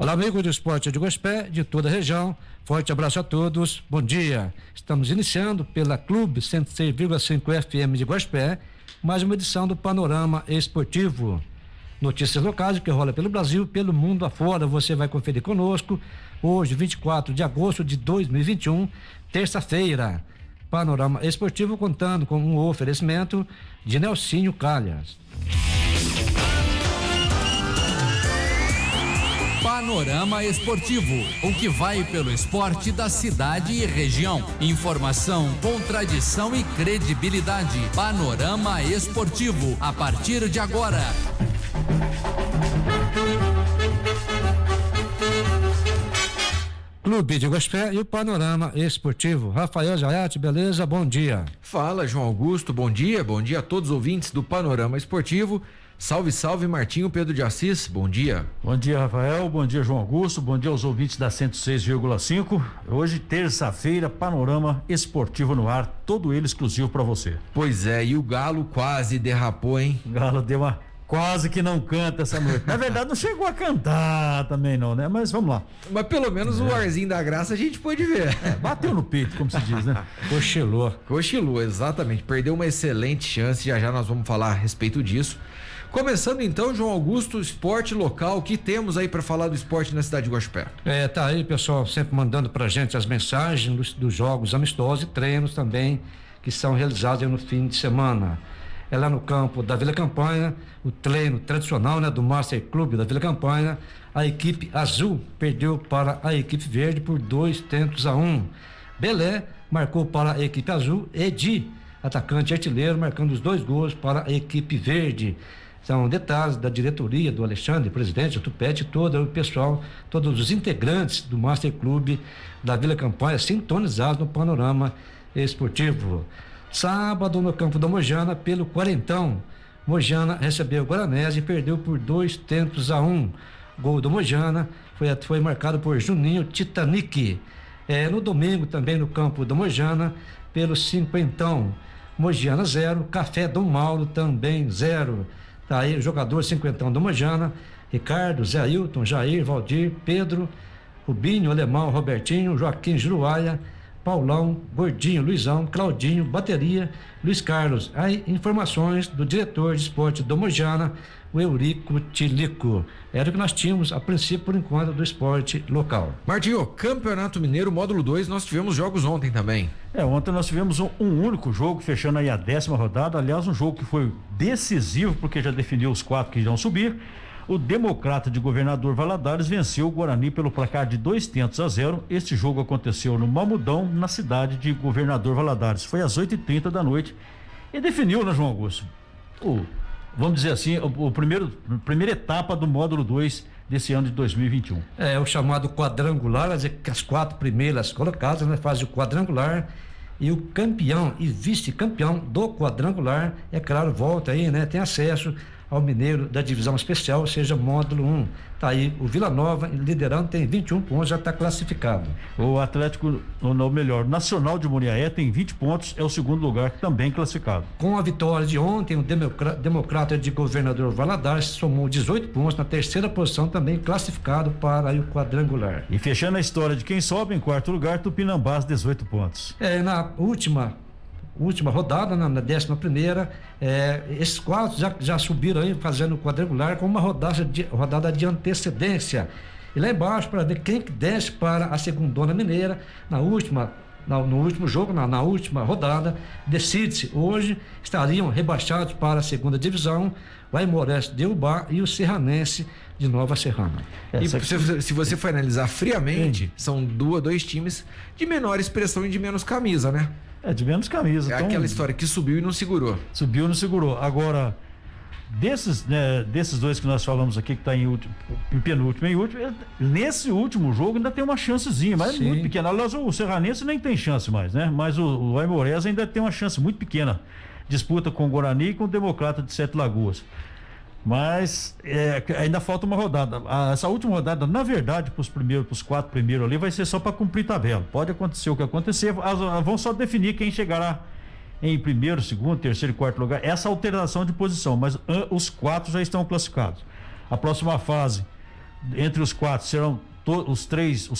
Olá, amigo do esporte de Gospé, de toda a região. Forte abraço a todos. Bom dia. Estamos iniciando pela Clube 106,5 FM de Gospé, mais uma edição do Panorama Esportivo. Notícias locais que rola pelo Brasil, pelo mundo afora. Você vai conferir conosco hoje, 24 de agosto de 2021, terça-feira. Panorama Esportivo contando com um oferecimento de Nelsinho Calhas. Panorama Esportivo, o que vai pelo esporte da cidade e região. Informação, contradição e credibilidade. Panorama Esportivo, a partir de agora. Clube de Gospé e o Panorama Esportivo. Rafael Jaiate, beleza? Bom dia. Fala, João Augusto, bom dia a todos os ouvintes do Panorama Esportivo. Salve, salve, Martinho Pedro de Assis, bom dia. Bom dia, Rafael, bom dia, João Augusto, bom dia aos ouvintes da 106,5. Hoje, terça-feira, Panorama Esportivo no ar, todo ele exclusivo para você. Pois é, e o Galo quase derrapou, hein? O Galo deu uma... quase que não canta essa noite. Na verdade, não chegou a cantar também não, né? Mas vamos lá. Mas pelo menos o arzinho da graça a gente pôde ver. Bateu no peito, como se diz, né? Cochilou, exatamente. Perdeu uma excelente chance, já nós vamos falar a respeito disso. Começando então, João Augusto, esporte local, o que temos aí para falar do esporte na cidade de Guaxupé? Tá aí, pessoal, sempre mandando pra gente as mensagens dos jogos amistosos e treinos também que são realizados aí no fim de semana. É lá no campo da Vila Campanha, o treino tradicional, né, do Master Clube da Vila Campanha. A equipe azul perdeu para a equipe verde por 2-1. Belé marcou para a equipe azul. Edi, atacante artilheiro, marcando os 2 gols para a equipe verde. São detalhes da diretoria, do Alexandre, presidente, do Tupete, todo o pessoal, todos os integrantes do Master Clube da Vila Campanha sintonizados no Panorama Esportivo. Sábado, no campo da Mojana, pelo Quarentão. Mojana recebeu o Guaranese e perdeu por 2-1. Gol do Mojana foi marcado por Juninho Titanic. No domingo, também no campo da Mojana, pelo Cinquentão. Mojana 0, Café Dom Mauro também 0. Tá aí o jogador cinquentão do Mojana: Ricardo, Zé Ailton, Jair, Valdir, Pedro, Rubinho, Alemão, Robertinho, Joaquim Juruáia, Paulão, Gordinho, Luizão, Claudinho, Bateria, Luiz Carlos. Aí informações do diretor de esporte do Mojana, o Eurico Tilico. Era o que nós tínhamos a princípio, por enquanto, do esporte local. Martinho, Campeonato Mineiro, módulo 2, nós tivemos jogos ontem também. Ontem nós tivemos um único jogo, fechando aí a 10ª rodada, aliás, um jogo que foi decisivo, porque já definiu os 4 que irão subir. O Democrata de Governador Valadares venceu o Guarani pelo placar de 2-0. Este jogo aconteceu no Mamudão, na cidade de Governador Valadares. Foi às 8h30 da noite e definiu, né, João Augusto? Vamos dizer assim, primeira etapa do módulo 2 desse ano de 2021. O chamado quadrangular, quer dizer que as 4 primeiras colocadas, né, fazem o quadrangular. E o campeão e vice-campeão do quadrangular, é claro, volta aí, né? Tem acesso ao Mineiro da divisão especial, ou seja, módulo 1. Tá aí o Vila Nova liderando, tem 21 pontos, já está classificado. O Atlético, ou melhor, Nacional de Muriaé tem 20 pontos, é o segundo lugar, também classificado. Com a vitória de ontem, o Democrata de Governador Valadares somou 18 pontos, na terceira posição, também classificado para aí o quadrangular. E fechando a história de quem sobe, em quarto lugar, Tupinambás, 18 pontos. Na última rodada, na 11ª, esses 4 já subiram aí fazendo o quadrangular com uma rodada de antecedência. E lá embaixo, para ver quem que desce para a segundona mineira, no último jogo, na última rodada, decide-se. Hoje estariam rebaixados para a segunda divisão o Aimorés de Ubá e o Serranense de Nova Serrana. E se você for analisar friamente, são dois times de menor expressão e de menos camisa, né? De menos camisa. É aquela história que subiu e não segurou. Subiu e não segurou. Agora, desses 2 que nós falamos aqui, que está em penúltimo e último, nesse último jogo ainda tem uma chancezinha, mas é muito pequena. Aliás, o Serranense nem tem chance mais, né? Mas o Aimorés ainda tem uma chance muito pequena. Disputa com o Guarani e com o Democrata de Sete Lagoas. Mas ainda falta uma rodada. Essa última rodada, na verdade, para os 4 primeiros ali, vai ser só para cumprir tabela. Pode acontecer o que acontecer, vão só definir quem chegará em primeiro, segundo, terceiro e quarto lugar. Essa alteração de posição, mas os 4 já estão classificados. A próxima fase entre os 4 serão os 3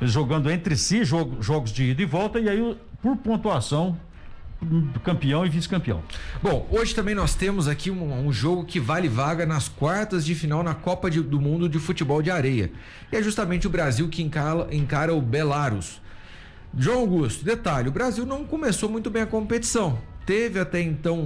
jogando entre si jogos de ida e volta, e aí por pontuação do campeão e vice-campeão. Bom, hoje também nós temos aqui um jogo que vale vaga nas quartas de final na Copa do Mundo de Futebol de Areia. E é justamente o Brasil que encara o Belarus. João Augusto, detalhe, o Brasil não começou muito bem a competição. Teve até então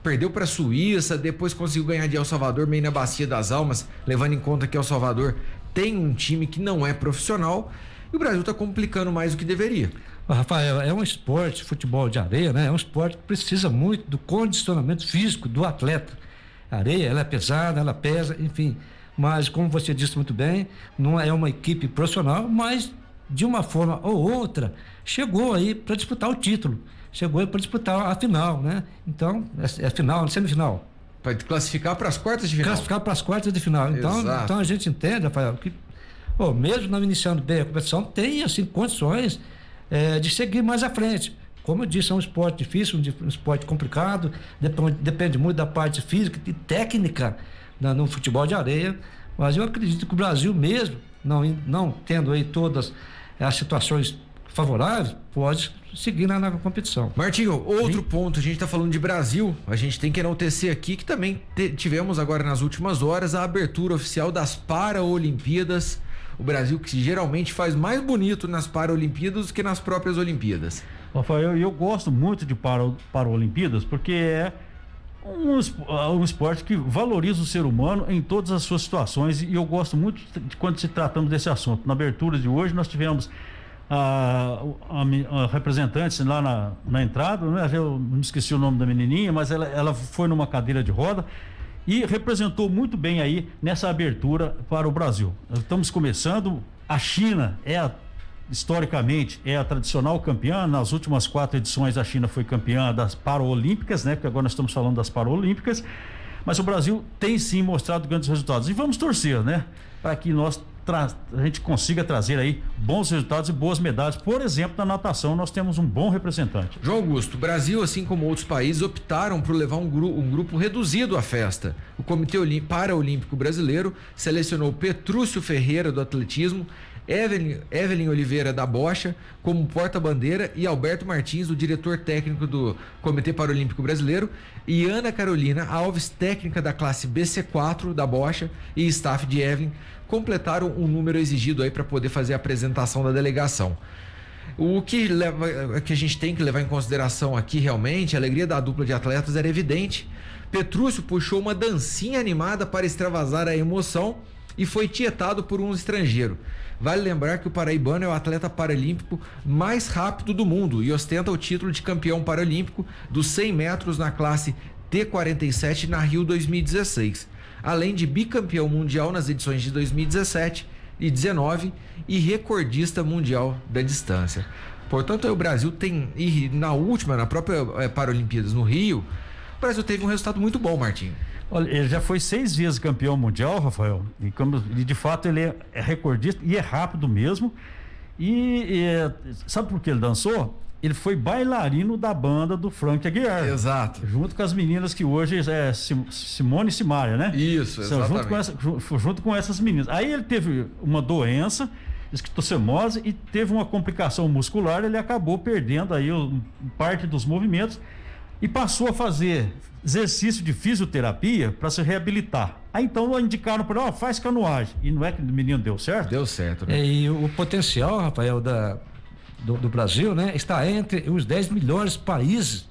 perdeu para a Suíça, depois conseguiu ganhar de El Salvador meio na Bacia das Almas, levando em conta que El Salvador tem um time que não é profissional, e o Brasil está complicando mais do que deveria. Rafael, é um esporte, futebol de areia, né? É um esporte que precisa muito do condicionamento físico do atleta. A areia, ela é pesada, ela pesa, enfim. Mas, como você disse muito bem, não é uma equipe profissional, mas de uma forma ou outra, chegou aí para disputar o título. Chegou aí para disputar a final, né? Então, é final, semifinal. Para classificar para as quartas de final. Classificar para as quartas de final. Então a gente entende, Rafael, que mesmo não iniciando bem a competição, tem assim condições de seguir mais à frente. Como eu disse, é um esporte difícil, um esporte complicado, depende muito da parte física e técnica no futebol de areia, mas eu acredito que o Brasil mesmo, não tendo aí todas as situações favoráveis, pode seguir na competição. Martinho, outro ponto, a gente está falando de Brasil, a gente tem que enaltecer aqui que também tivemos agora nas últimas horas a abertura oficial das Paralimpíadas. O Brasil que geralmente faz mais bonito nas Paralimpíadas do que nas próprias Olimpíadas. Rafael, eu gosto muito de Paralimpíadas porque é um esporte que valoriza o ser humano em todas as suas situações, e eu gosto muito de quando se tratamos desse assunto. Na abertura de hoje nós tivemos a representantes lá na entrada, né? Eu não esqueci o nome da menininha, mas ela foi numa cadeira de roda e representou muito bem aí nessa abertura para o Brasil. Estamos começando, a China historicamente é a tradicional campeã. Nas últimas 4 edições a China foi campeã das Paralímpicas, né? Porque agora nós estamos falando das Paralímpicas, mas o Brasil tem sim mostrado grandes resultados, e vamos torcer, né? Para que a gente consiga trazer aí bons resultados e boas medalhas. Por exemplo, na natação nós temos um bom representante. João Augusto, o Brasil, assim como outros países, optaram por levar um grupo reduzido à festa. O Comitê Paralímpico Brasileiro selecionou Petrúcio Ferreira do atletismo, Evelyn Oliveira da bocha como porta-bandeira, e Alberto Martins, o diretor técnico do Comitê Paralímpico Brasileiro, e Ana Carolina Alves, técnica da classe BC4 da bocha, e staff de Evelyn completaram o número exigido aí para poder fazer a apresentação da delegação. O que a gente tem que levar em consideração aqui, realmente, a alegria da dupla de atletas era evidente. Petrúcio puxou uma dancinha animada para extravasar a emoção e foi tietado por um estrangeiro. Vale lembrar que o paraibano é o atleta paralímpico mais rápido do mundo e ostenta o título de campeão paralímpico dos 100 metros na classe T47 na Rio 2016, além de bicampeão mundial nas edições de 2017 e 2019 e recordista mundial da distância. Portanto, o Brasil tem, e na própria Paralimpíadas no Rio, o Brasil teve um resultado muito bom, Martinho. Olha, ele já foi 6 vezes campeão mundial, Rafael, e de fato ele é recordista e é rápido mesmo. Sabe por que ele dançou? Ele foi bailarino da banda do Frank Aguiar. Exato. Junto com as meninas que hoje é Simone e Simária, né? Isso, exatamente. Junto com essas meninas. Aí ele teve uma doença, esquistossomose, e teve uma complicação muscular. Ele acabou perdendo aí parte dos movimentos e passou a fazer exercício de fisioterapia para se reabilitar. Aí então indicaram para ele, faz canoagem. E não é que o menino deu certo? Deu certo, né? E o potencial, Rafael, do Brasil, né, está entre os 10 melhores países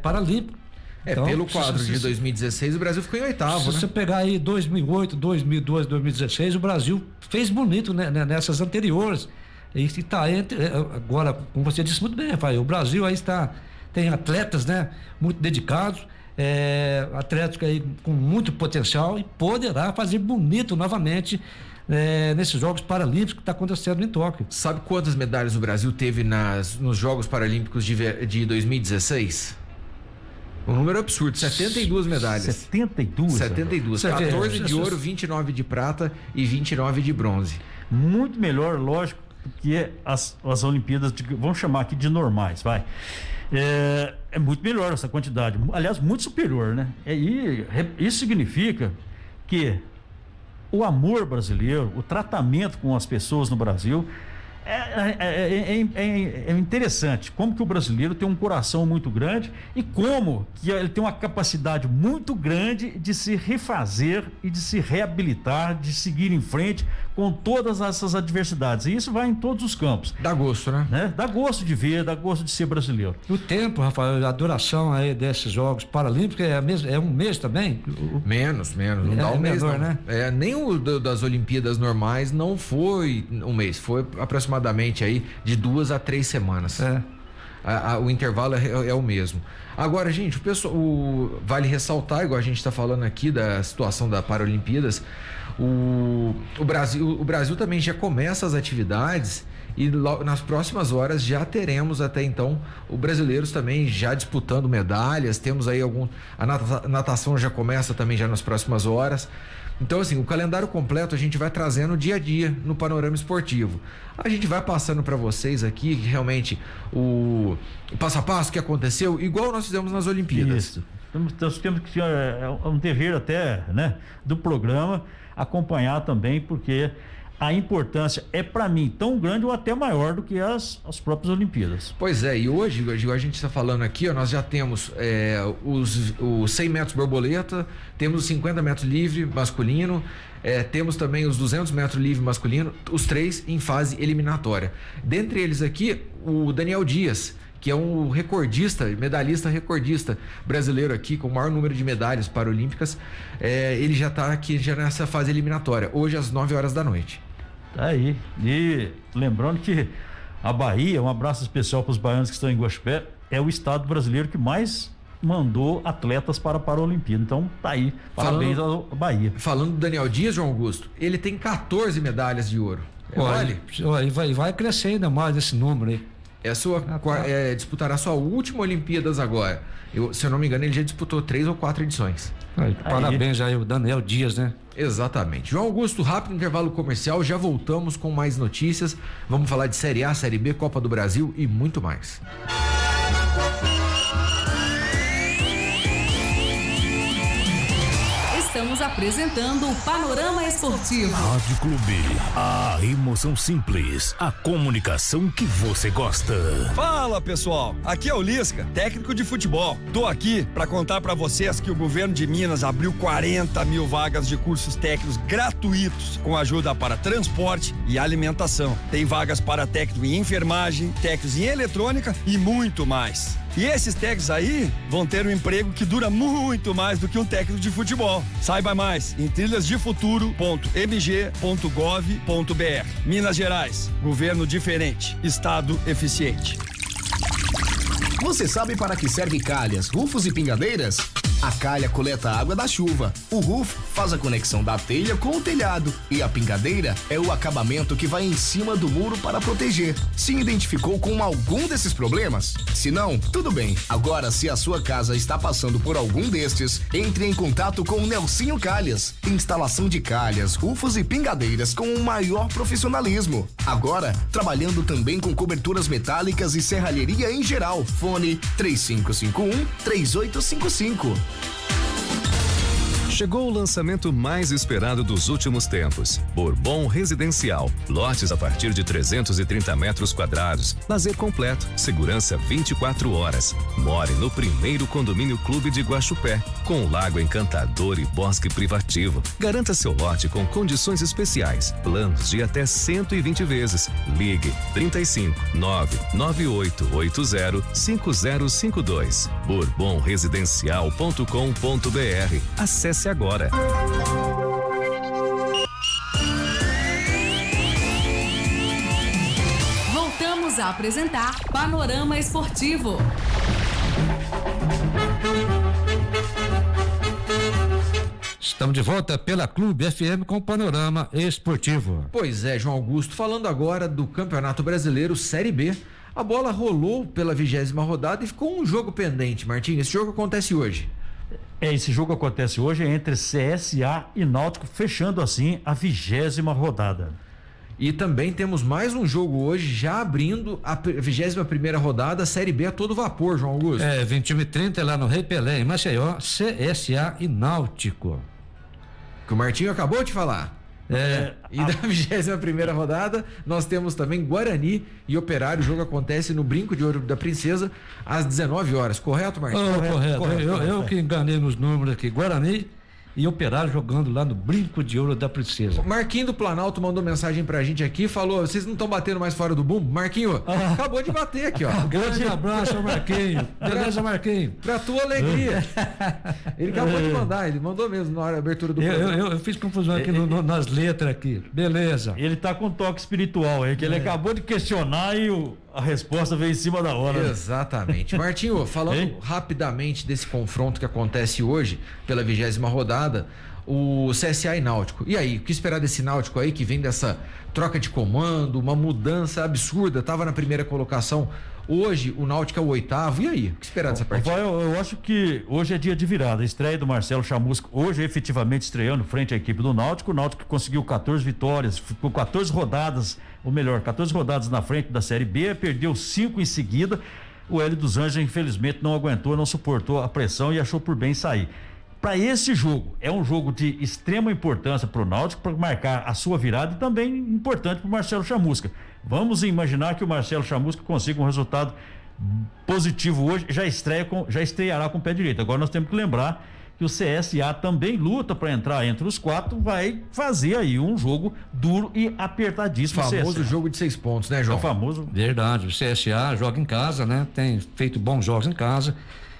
paralímpicos. Então, pelo quadro de 2016, o Brasil ficou em 8º, se né? você pegar aí 2008, 2012, 2016, o Brasil fez bonito, né, nessas anteriores. E está entre, agora, como você disse muito bem, Rafael, o Brasil aí tem atletas, né, muito dedicados, atletas aí com muito potencial, e poderá fazer bonito novamente nesses Jogos Paralímpicos que está acontecendo em Tóquio. Sabe quantas medalhas o Brasil teve nos Jogos Paralímpicos de 2016? Um número absurdo, 72 medalhas. 72? 72, 14 de ouro, 29 de prata e 29 de bronze. Muito melhor, lógico, que as Olimpíadas, vamos chamar aqui de normais, vai. É muito melhor essa quantidade, aliás, muito superior, né? Isso significa que o amor brasileiro, o tratamento com as pessoas no Brasil. É interessante como que o brasileiro tem um coração muito grande e como que ele tem uma capacidade muito grande de se refazer e de se reabilitar, de seguir em frente com todas essas adversidades. E isso vai em todos os campos. Dá gosto, né? Dá gosto de ver, dá gosto de ser brasileiro. O tempo, Rafael, a duração aí desses Jogos Paralímpicos é um mês também? Menos. Não dá um mês, menor, não. né? Nem o das Olimpíadas normais não foi um mês, foi aproximadamente aí de 2 a 3 semanas. O intervalo é o mesmo. Agora, gente, vale ressaltar, igual a gente está falando aqui da situação da Paralimpíadas, o Brasil também já começa as atividades e nas próximas horas já teremos até então o brasileiros também já disputando medalhas. Temos aí a natação já começa também já nas próximas horas. Então, assim, o calendário completo a gente vai trazendo dia a dia no Panorama Esportivo. A gente vai passando para vocês aqui realmente o passo a passo que aconteceu, igual nós fizemos nas Olimpíadas. Isso. Nós temos que um dever até, né, do programa acompanhar também, porque a importância é, para mim, tão grande ou até maior do que as próprias Olimpíadas. Pois é, e hoje a gente está falando aqui, nós já temos os 100 metros borboleta, temos os 50 metros livre masculino, temos também os 200 metros livre masculino, os 3 em fase eliminatória. Dentre eles aqui, o Daniel Dias, que é um medalhista recordista brasileiro aqui, com o maior número de medalhas paralímpicas, ele já está aqui já nessa fase eliminatória, hoje às 9 horas da noite. Tá aí. E lembrando que a Bahia, um abraço especial para os baianos que estão em Guaxupé, é o estado brasileiro que mais mandou atletas para a Paralimpíada. Então tá aí, parabéns à Bahia. Falando do Daniel Dias, João Augusto, ele tem 14 medalhas de ouro. Vai crescer ainda mais esse número aí. Disputará sua última Olimpíadas agora. Se eu não me engano, ele já disputou 3 ou 4 edições. Parabéns aí o Daniel Dias, né? Exatamente. João Augusto, rápido intervalo comercial, já voltamos com mais notícias. Vamos falar de Série A, Série B, Copa do Brasil e muito mais. Estamos apresentando o Panorama Esportivo. Rádio Clube, a emoção simples, a comunicação que você gosta. Fala, pessoal, aqui é o Lisca, técnico de futebol. Tô aqui para contar para vocês que o governo de Minas abriu 40 mil vagas de cursos técnicos gratuitos com ajuda para transporte e alimentação. Tem vagas para técnico em enfermagem, técnicos em eletrônica e muito mais. E esses técnicos aí vão ter um emprego que dura muito mais do que um técnico de futebol. Saiba mais em trilhasdefuturo.mg.gov.br. Minas Gerais, governo diferente, estado eficiente. Você sabe para que serve calhas, rufos e pingadeiras? A calha coleta a água da chuva, o rufo faz a conexão da telha com o telhado e a pingadeira é o acabamento que vai em cima do muro para proteger. Se identificou com algum desses problemas? Se não, tudo bem. Agora, se a sua casa está passando por algum destes, entre em contato com o Nelsinho Calhas. Instalação de calhas, rufos e pingadeiras com o maior profissionalismo. Agora, trabalhando também com coberturas metálicas e serralheria em geral. Fone 3551-3855. Chegou o lançamento mais esperado dos últimos tempos. Bourbon Residencial. Lotes a partir de 330 metros quadrados. Lazer completo. Segurança 24 horas. More no primeiro condomínio clube de Guaxupé. Com lago encantador e bosque privativo. Garanta seu lote com condições especiais. Planos de até 120 vezes. Ligue 35-99880-5052. bourbonresidencial.com.br. Acesse agora. Voltamos a apresentar Panorama Esportivo. Estamos de volta pela Clube FM com o Panorama Esportivo. Pois é, João Augusto, falando agora do Campeonato Brasileiro Série B. A bola rolou pela 20ª rodada e ficou um jogo pendente, Martinho. Esse jogo acontece hoje. Esse jogo acontece hoje entre CSA e Náutico, fechando assim a 20ª rodada. E também temos mais um jogo hoje, já abrindo a 21ª rodada, Série B a todo vapor, João Augusto. 21h30 lá no Rei Pelé, em Maceió, CSA e Náutico. Que o Martinho acabou de falar. E da 21ª rodada, nós temos também Guarani e Operário. O jogo acontece no Brinco de Ouro da Princesa, às 19 horas. Correto, Marquinhos? Correto. Eu que enganei nos números aqui. Guarani e Operário jogando lá no Brinco de Ouro da Princesa. Marquinho do Planalto mandou mensagem pra gente aqui, falou: vocês não estão batendo mais fora do bumbo? Marquinho, acabou de bater aqui, ó. Grande abraço, Marquinho. Beleza, Marquinho? Pra tua alegria. Ele acabou de mandar, ele mandou mesmo na hora da abertura do programa. Eu fiz confusão aqui nas letras aqui. Beleza. Ele tá com toque espiritual aí, que ele acabou de questionar e a resposta veio em cima da hora. Exatamente. Martinho, falando rapidamente desse confronto que acontece hoje, pela 20ª rodada, o CSA e Náutico. E aí, o que esperar desse Náutico aí, que vem dessa troca de comando, uma mudança absurda, tava na primeira colocação, hoje o Náutico é o 8º, e aí, o que esperar dessa partida? Eu acho que hoje é dia de virada, a estreia do Marcelo Chamusca, hoje efetivamente estreando frente à equipe do Náutico. O Náutico conseguiu 14 vitórias, ficou 14 rodadas na frente da Série B, perdeu 5 em seguida. O Hélio dos Anjos infelizmente não aguentou, não suportou a pressão e achou por bem sair. Para esse jogo, é um jogo de extrema importância para o Náutico, para marcar a sua virada, e também importante para o Marcelo Chamusca. Vamos imaginar que o Marcelo Chamusca consiga um resultado positivo hoje, já estreará com o pé direito. Agora nós temos que lembrar que o CSA também luta para entrar entre os 4, vai fazer aí um jogo duro e apertadíssimo. O famoso jogo de 6 pontos, né, João? É o famoso. Verdade, o CSA joga em casa, né? Tem feito bons jogos em casa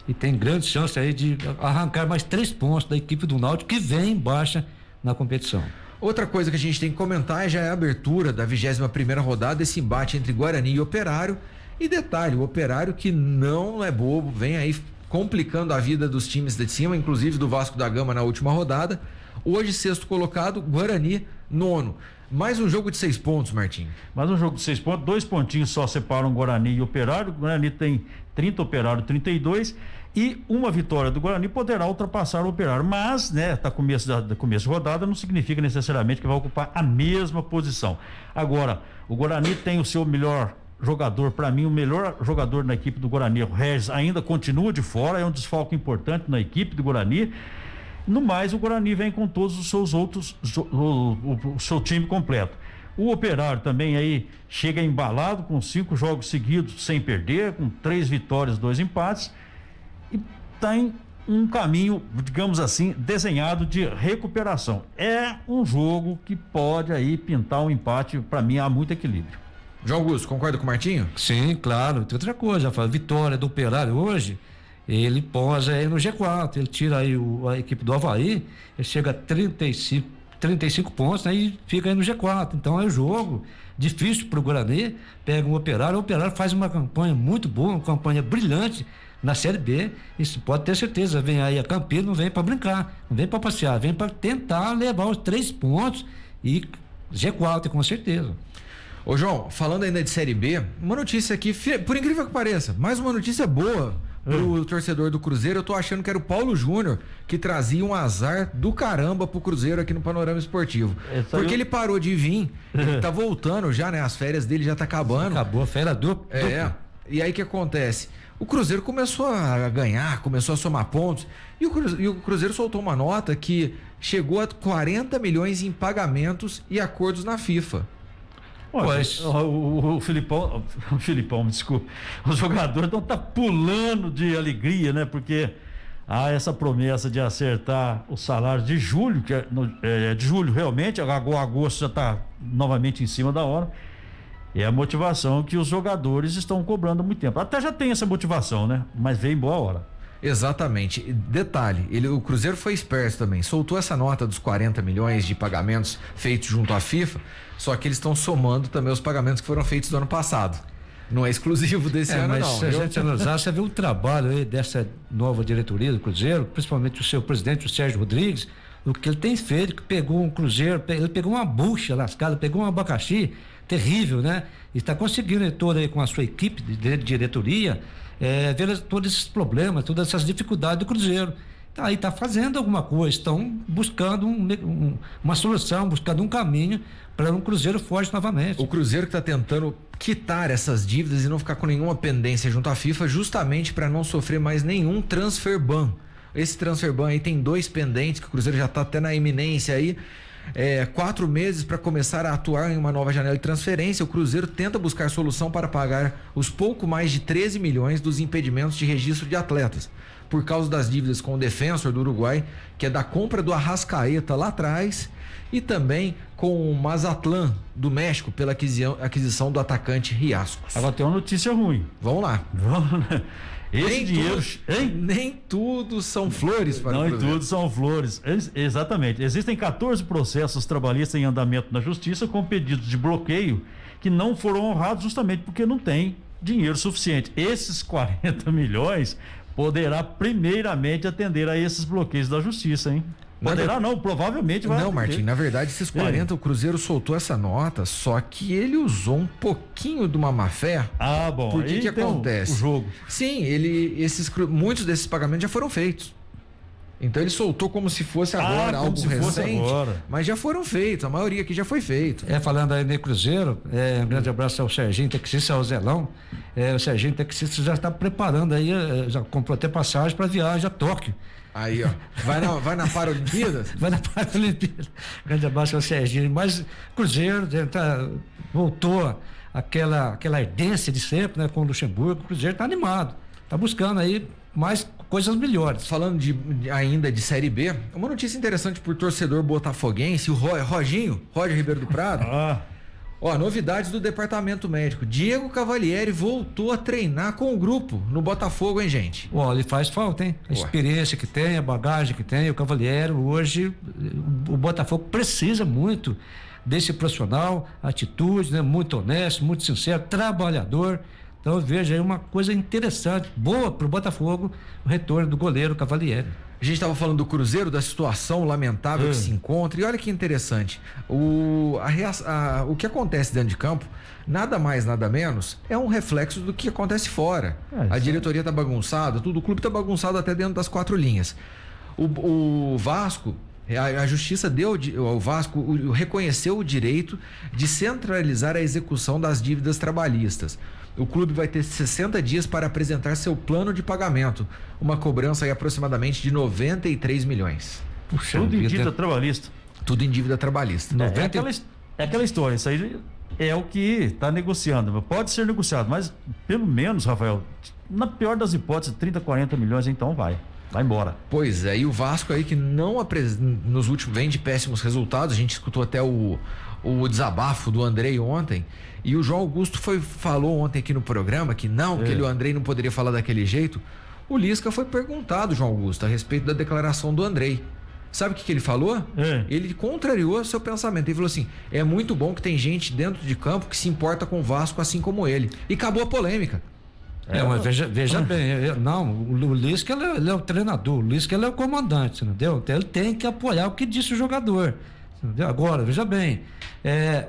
e tem grande chance aí de arrancar mais 3 pontos da equipe do Náutico, que vem em baixa na competição. Outra coisa que a gente tem que comentar já é a abertura da 21ª rodada, esse embate entre Guarani e Operário. E detalhe, o Operário, que não é bobo, vem aí complicando a vida dos times de cima, inclusive do Vasco da Gama na última rodada. Hoje, 6º colocado, Guarani, 9º. Mais um jogo de 6 pontos, Martinho. Mais um jogo de 6 pontos, 2 pontinhos só separam Guarani e Operário. O Guarani tem 30, Operário 32. E uma vitória do Guarani poderá ultrapassar o Operário, mas, né, tá começo de rodada, não significa necessariamente que vai ocupar a mesma posição. Agora, o Guarani tem o seu melhor jogador, para mim, o melhor jogador na equipe do Guarani, o Regis, ainda continua de fora, é um desfalque importante na equipe do Guarani. No mais, o Guarani vem com todos os seus outros, o seu time completo. O Operário também aí chega embalado com 5 jogos seguidos sem perder, com 3 vitórias, 2 empates, e tem um caminho, digamos assim, desenhado de recuperação. É um jogo que pode aí pintar um empate. Para mim há muito equilíbrio. João Augusto, concorda com o Martinho? Sim, claro. Tem outra coisa, a vitória do Operário hoje, ele posa aí no G4, ele tira aí a equipe do Avaí, ele chega a 35 pontos, né, e fica aí no G4. Então é um jogo difícil para o Guarani, pega o Operário faz uma campanha muito boa, uma campanha brilhante na Série B. Isso pode ter certeza, vem aí a Campinas, não vem para brincar, não vem para passear, vem para tentar levar os 3 pontos e G4 com certeza. Ô João, falando ainda de Série B, uma notícia aqui, por incrível que pareça, mais uma notícia boa pro torcedor do Cruzeiro. Eu tô achando que era o Paulo Júnior que trazia um azar do caramba pro Cruzeiro aqui no Panorama Esportivo. Porque ele parou de vir, ele tá voltando já, né? As férias dele já tá acabando. Acabou a férias dupla. E aí o que acontece? O Cruzeiro começou a ganhar, começou a somar pontos, e o Cruzeiro soltou uma nota que chegou a 40 milhões em pagamentos e acordos na FIFA. O Filipão, desculpa, os jogadores não tá pulando de alegria, né? Porque há essa promessa de acertar o salário de julho, que é de julho realmente, agosto já tá novamente em cima da hora. É a motivação que os jogadores estão cobrando há muito tempo. Até já tem essa motivação, né? Mas veio em boa hora. Exatamente. Detalhe, o Cruzeiro foi esperto também, soltou essa nota dos 40 milhões de pagamentos feitos junto à FIFA, só que eles estão somando também os pagamentos que foram feitos do ano passado. Não é exclusivo desse ano, mas não. Se a gente analisar, você vê o trabalho aí dessa nova diretoria do Cruzeiro, principalmente o seu presidente, o Sérgio Rodrigues, o que ele tem feito, que pegou um Cruzeiro, ele pegou uma bucha lascada, pegou um abacaxi terrível, né? E está conseguindo todo aí com a sua equipe de diretoria, ver todos esses problemas, todas essas dificuldades do Cruzeiro. Aí está fazendo alguma coisa, estão buscando uma solução, buscando um caminho para um Cruzeiro forte novamente. O Cruzeiro que está tentando quitar essas dívidas e não ficar com nenhuma pendência junto à FIFA, justamente para não sofrer mais nenhum transfer ban. Esse transfer ban aí tem 2 pendentes que o Cruzeiro já está até na iminência aí. 4 meses para começar a atuar em uma nova janela de transferência. O Cruzeiro tenta buscar solução para pagar os pouco mais de 13 milhões dos impedimentos de registro de atletas, por causa das dívidas com o Defensor do Uruguai, que é da compra do Arrascaeta lá atrás, e também com o Mazatlán do México pela aquisição do atacante Riascos. Agora tem uma notícia ruim. Vamos lá. Esse dinheiro. Nem tudo são flores para o Cruzeiro. Nem tudo são flores. Exatamente. Existem 14 processos trabalhistas em andamento na Justiça com pedidos de bloqueio que não foram honrados justamente porque não tem dinheiro suficiente. Esses 40 milhões poderá primeiramente atender a esses bloqueios da Justiça, hein? Poderá não, provavelmente vai. Não, Martim, na verdade esses 40 o Cruzeiro soltou essa nota, só que ele usou um pouquinho de uma má fé. Ah, bom. Por que acontece? O jogo. Sim, muitos desses pagamentos já foram feitos. Então ele soltou como se fosse agora, algo recente, mas já foram feitos, a maioria aqui já foi feito. Falando aí no Cruzeiro, um grande abraço ao Serginho Taxista, ao Zelão. O Serginho Taxista já está preparando aí, já comprou até passagem para viagem a Tóquio. Aí, ó, vai na Paralimpíadas? Vai na Paralimpíadas. Grande abraço ao Serginho. Mas Cruzeiro voltou aquela ardência de sempre, né, com o Luxemburgo. O Cruzeiro está animado, está buscando aí mais coisas melhores. Falando ainda de Série B, uma notícia interessante por torcedor botafoguense, o Roger Ribeiro do Prado. Novidades do departamento médico. Diego Cavalieri voltou a treinar com o grupo no Botafogo, hein, gente? Ele faz falta, hein? A experiência que tem, a bagagem que tem, o Cavalieri, hoje o Botafogo precisa muito desse profissional, atitude, né? Muito honesto, muito sincero, trabalhador. Então eu vejo aí uma coisa interessante, boa pro Botafogo, o retorno do goleiro Cavalieri. A gente estava falando do Cruzeiro, da situação lamentável que se encontra, e olha que interessante, o que acontece dentro de campo, nada mais, nada menos, é um reflexo do que acontece fora. A diretoria tá bagunçada, o clube tá bagunçado até dentro das 4 linhas. O Vasco, a justiça o Vasco reconheceu o direito de centralizar a execução das dívidas trabalhistas. O clube vai ter 60 dias para apresentar seu plano de pagamento. Uma cobrança aí aproximadamente de 93 milhões. Puxa, tudo em dívida trabalhista. Tudo em dívida trabalhista. É aquela história, isso aí é o que está negociando. Pode ser negociado, mas pelo menos, Rafael, na pior das hipóteses, 30, 40 milhões, então vai embora. Pois é, e o Vasco aí que nos últimos vem de péssimos resultados, a gente escutou até o desabafo do Andrei ontem, e o João Augusto falou ontem aqui no programa que o Andrei não poderia falar daquele jeito. O Lisca foi perguntado, João Augusto, a respeito da declaração do Andrei. Sabe o que ele falou? Ele contrariou seu pensamento. Ele falou assim: é muito bom que tem gente dentro de campo que se importa com o Vasco assim como ele. E acabou a polêmica. Mas veja bem, o Lisca ele é o treinador, o Lisca ele é o comandante, entendeu? Então ele tem que apoiar o que disse o jogador. Entendeu? Agora, veja bem,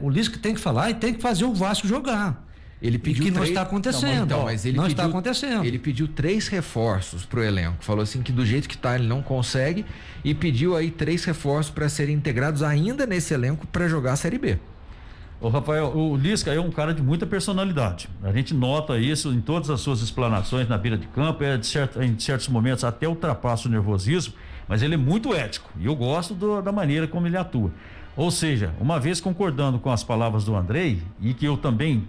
o Lisca tem que falar e tem que fazer o Vasco jogar. Ele pediu que não está acontecendo. Está acontecendo. Ele pediu 3 reforços pro elenco. Falou assim que do jeito que tá ele não consegue, e pediu aí 3 reforços para serem integrados ainda nesse elenco para jogar a Série B. Ô Rafael, o Lisca é um cara de muita personalidade. A gente nota isso em todas as suas explanações na beira de campo, em certos momentos até ultrapassa o nervosismo, mas ele é muito ético e eu gosto da maneira como ele atua. Ou seja, uma vez concordando com as palavras do Andrei, e que eu também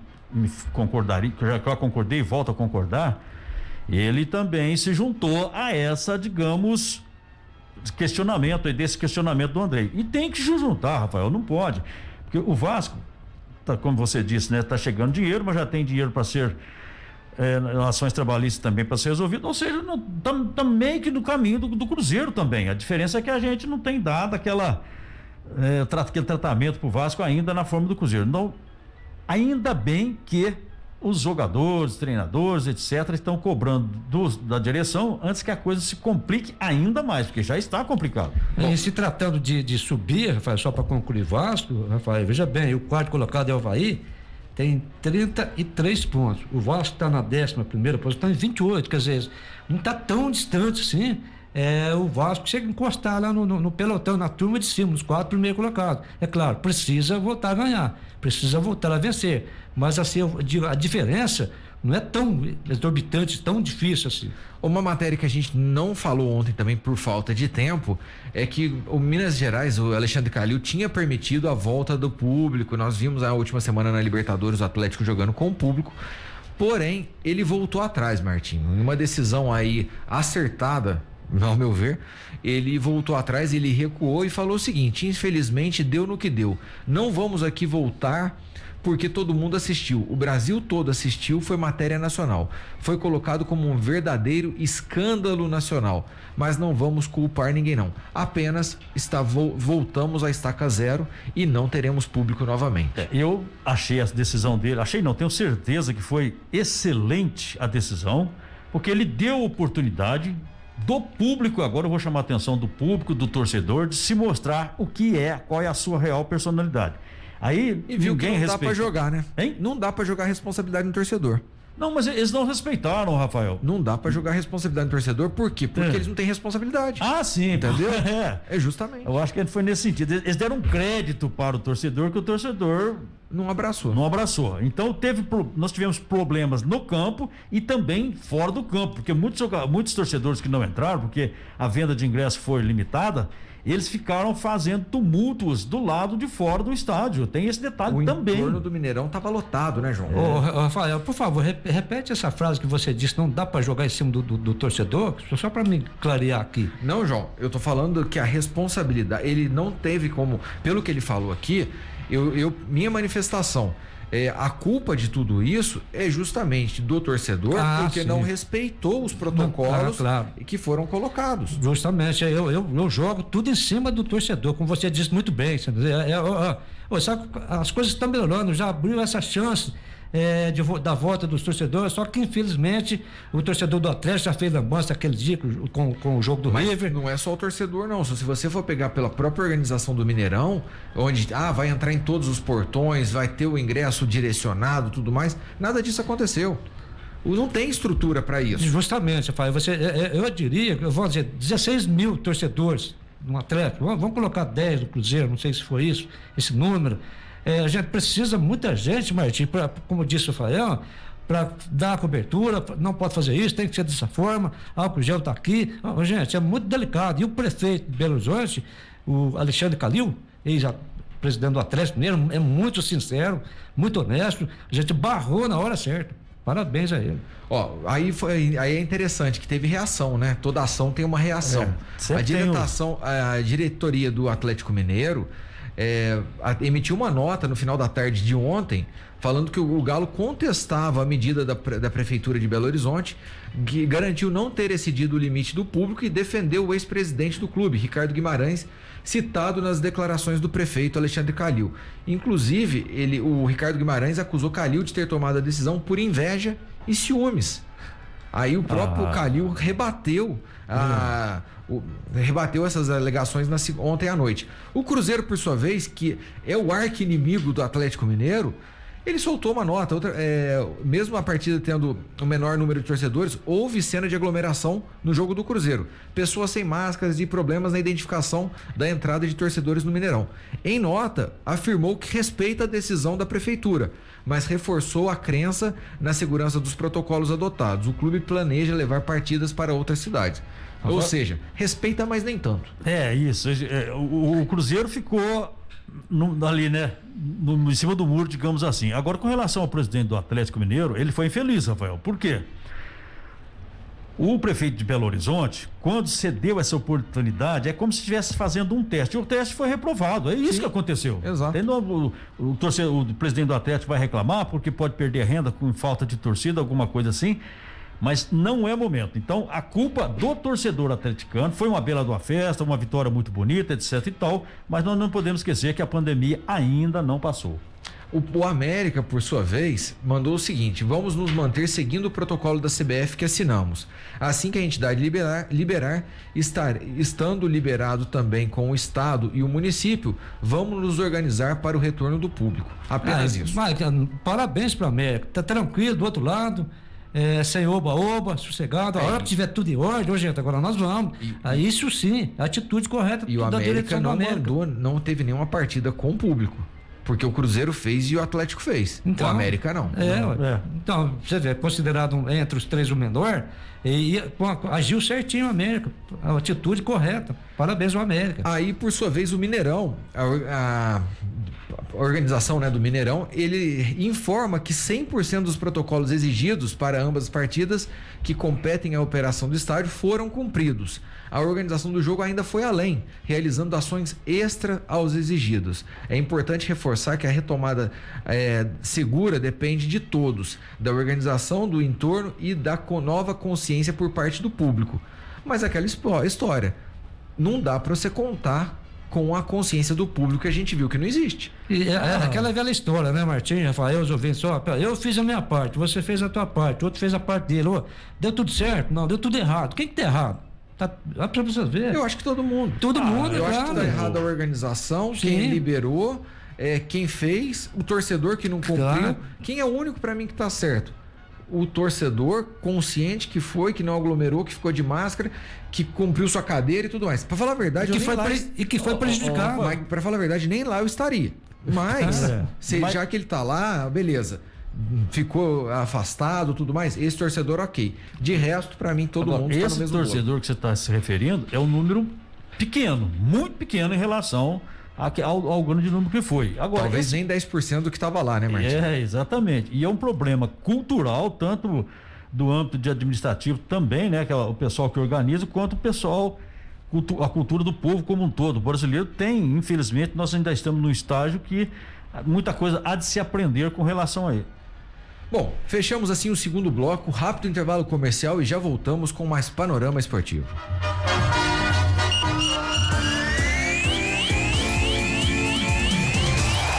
concordaria, que eu já concordei e volto a concordar, ele também se juntou a essa, digamos, desse questionamento do Andrei. E tem que se juntar, Rafael, não pode. Porque o Vasco, como você disse, né, tá chegando dinheiro, mas já tem dinheiro para ser ações trabalhistas também para ser resolvido, ou seja, tá meio que no caminho do Cruzeiro também. A diferença é que a gente não tem dado aquele tratamento pro Vasco ainda na forma do Cruzeiro. Então, ainda bem que os jogadores, treinadores, etc., estão cobrando da direção antes que a coisa se complique ainda mais, porque já está complicado. E se tratando de subir, Rafael, só para concluir Vasco, Rafael, veja bem, o quarto colocado é o Avaí, tem 33 pontos. O Vasco está na 11ª posição, está em 28, quer dizer, não está tão distante assim. O Vasco chega a encostar lá no pelotão, na turma de cima, nos 4 primeiros colocados. É claro, precisa voltar a ganhar, precisa voltar a vencer. Mas assim, a diferença, não é tão exorbitante, tão difícil assim. Uma matéria que a gente não falou ontem também por falta de tempo é que o Minas Gerais, o Alexandre Calil, tinha permitido a volta do público. Nós vimos a última semana na Libertadores o Atlético jogando com o público. Porém, ele voltou atrás, Martinho. Em uma decisão aí acertada, ao meu ver, ele voltou atrás, ele recuou e falou o seguinte: infelizmente deu no que deu. Não vamos aqui voltar porque todo mundo assistiu. O Brasil todo assistiu, foi matéria nacional. Foi colocado como um verdadeiro escândalo nacional. Mas não vamos culpar ninguém não. Apenas voltamos à estaca zero e não teremos público novamente. Eu achei a decisão dele, tenho certeza que foi excelente a decisão, porque ele deu oportunidade do público, agora eu vou chamar a atenção do público, do torcedor, de se mostrar qual é a sua real personalidade. Aí e viu que não dá pra jogar, né? Hein? Não dá pra jogar responsabilidade no torcedor. Não, mas eles não respeitaram, Rafael. Não dá pra jogar responsabilidade no torcedor, por quê? Porque eles não têm responsabilidade. Ah, sim, entendeu? É justamente. Eu acho que foi nesse sentido. Eles deram um crédito para o torcedor que o torcedor não abraçou. Então nós tivemos problemas no campo e também fora do campo, porque muitos torcedores que não entraram, porque a venda de ingresso foi limitada, eles ficaram fazendo tumultos do lado de fora do estádio. Tem esse detalhe também. O entorno do Mineirão estava lotado, né, João? Ô, Rafael, por favor, repete essa frase que você disse, não dá para jogar em cima do torcedor, só para me clarear aqui. Não, João, eu tô falando que a responsabilidade, ele não teve como, pelo que ele falou aqui, minha manifestação, a culpa de tudo isso é justamente do torcedor, porque sim, não respeitou os protocolos que foram colocados. Justamente, eu jogo tudo em cima do torcedor, como você disse muito bem. Sabe, as coisas estão melhorando, já abriu essa chance da volta dos torcedores, só que infelizmente o torcedor do Atlético já fez lambança aquele dia com o jogo do River. Não é só o torcedor não, se você for pegar pela própria organização do Mineirão, onde vai entrar em todos os portões, vai ter o ingresso direcionado, tudo mais, nada disso aconteceu. Não tem estrutura para isso. Justamente, eu diria, eu vou dizer, 16 mil torcedores no Atlético, vamos colocar 10 do Cruzeiro, não sei se foi isso, esse número. A gente precisa muita gente, Martim, como disse o Rafael, para dar cobertura, não pode fazer isso, tem que ser dessa forma, álcool gel está aqui. Gente, é muito delicado. E o prefeito de Belo Horizonte, o Alexandre Calil, ex-presidente do Atlético Mineiro, é muito sincero, muito honesto, a gente barrou na hora certa. Parabéns a ele. Aí é interessante que teve reação, né? Toda ação tem uma reação. A diretoria do Atlético Mineiro emitiu uma nota no final da tarde de ontem falando que o Galo contestava a medida da Prefeitura de Belo Horizonte, que garantiu não ter excedido o limite do público, e defendeu o ex-presidente do clube, Ricardo Guimarães, citado nas declarações do prefeito Alexandre Calil. Inclusive, o Ricardo Guimarães acusou Calil de ter tomado a decisão por inveja e ciúmes. Aí o próprio Calil rebateu essas alegações ontem à noite. O Cruzeiro, por sua vez, que é o arqui-inimigo do Atlético Mineiro, ele soltou uma nota. Mesmo a partida tendo o menor número de torcedores, houve cena de aglomeração no jogo do Cruzeiro. Pessoas sem máscaras e problemas na identificação da entrada de torcedores no Mineirão. Em nota, afirmou que respeita a decisão da prefeitura, mas reforçou a crença na segurança dos protocolos adotados. O clube planeja levar partidas para outras cidades. Ou seja, respeita, mas nem tanto. Isso. O Cruzeiro ficou ali, né? Em cima do muro, digamos assim. Agora, com relação ao presidente do Atlético Mineiro, ele foi infeliz, Rafael. Por quê? O prefeito de Belo Horizonte, quando cedeu essa oportunidade, é como se estivesse fazendo um teste. E o teste foi reprovado. É isso que aconteceu. Exato. O presidente do Atlético vai reclamar porque pode perder renda com falta de torcida, alguma coisa assim. Mas não é momento. Então, a culpa do torcedor atleticano foi uma bela de uma festa, uma vitória muito bonita, etc e tal, mas nós não podemos esquecer que a pandemia ainda não passou. O América, por sua vez, mandou o seguinte: vamos nos manter seguindo o protocolo da CBF que assinamos. Assim que a entidade liberar, estando liberado também com o Estado e o município, vamos nos organizar para o retorno do público. Apenas isso. Parabéns para o América. Está tranquilo do outro lado. Sem oba-oba, sossegado, a hora que tiver tudo em ordem, gente, agora nós vamos. Isso sim, a atitude correta e o da América direção do América. Não teve nenhuma partida com o público, Porque o Cruzeiro fez e o Atlético fez. Então, o América não. Então, você vê, considerado entre os três o menor, agiu certinho o América. A atitude correta. Parabéns ao América. Aí, por sua vez, o Mineirão, a organização, né, do Mineirão, ele informa que 100% dos protocolos exigidos para ambas as partidas que competem à operação do estádio foram cumpridos. A organização do jogo ainda foi além, realizando ações extra aos exigidos. É importante reforçar que a retomada segura depende de todos, da organização, do entorno e da nova consciência por parte do público. Mas aquela história, não dá para você contar com a consciência do público que a gente viu que não existe. E aquela velha história, né, Martim? Rafael, os ouvintes, eu fiz a minha parte, você fez a tua parte, o outro fez a parte dele. Deu tudo certo? Não, deu tudo errado. Quem que tá errado? Dá pra você ver. Eu acho que todo mundo. Todo mundo, eu claro. acho que tá errado a organização, Sim. quem liberou, quem fez, o torcedor que não cumpriu. Claro. Quem é o único para mim que tá certo? O torcedor consciente que foi, que não aglomerou, que ficou de máscara, que cumpriu sua cadeira e tudo mais. Pra falar a verdade, que foi prejudicado. Mas pra falar a verdade, nem lá eu estaria. Mas, já que ele tá lá, beleza. Ficou afastado, tudo mais. Esse torcedor, ok. De resto, pra mim, todo mundo está no mesmo Esse torcedor que você está se referindo é um número pequeno, muito pequeno em relação ao grande número que foi. Agora, talvez nem 10% do que estava lá, né, Martins? Exatamente. E é um problema cultural, tanto do âmbito de administrativo também, né? Que é o pessoal que organiza, quanto o pessoal, a cultura do povo como um todo. O brasileiro tem, infelizmente, nós ainda estamos num estágio que muita coisa há de se aprender com relação a ele. Bom, fechamos assim o segundo bloco, rápido intervalo comercial e já voltamos com mais Panorama Esportivo.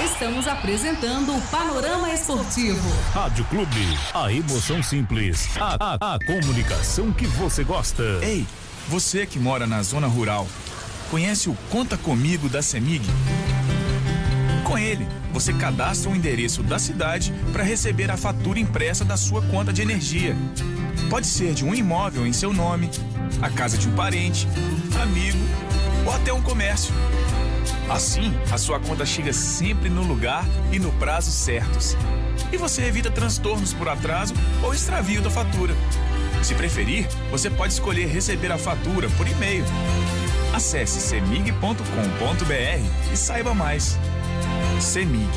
Estamos apresentando o Panorama Esportivo. Rádio Clube, a emoção simples, a comunicação que você gosta. Ei, você que mora na zona rural, conhece o Conta Comigo da CEMIG? Com ele, você cadastra o endereço da cidade para receber a fatura impressa da sua conta de energia. Pode ser de um imóvel em seu nome, a casa de um parente, amigo ou até um comércio. Assim, a sua conta chega sempre no lugar e no prazo certos. E você evita transtornos por atraso ou extravio da fatura. Se preferir, você pode escolher receber a fatura por e-mail. Acesse cemig.com.br e saiba mais. CEMIG,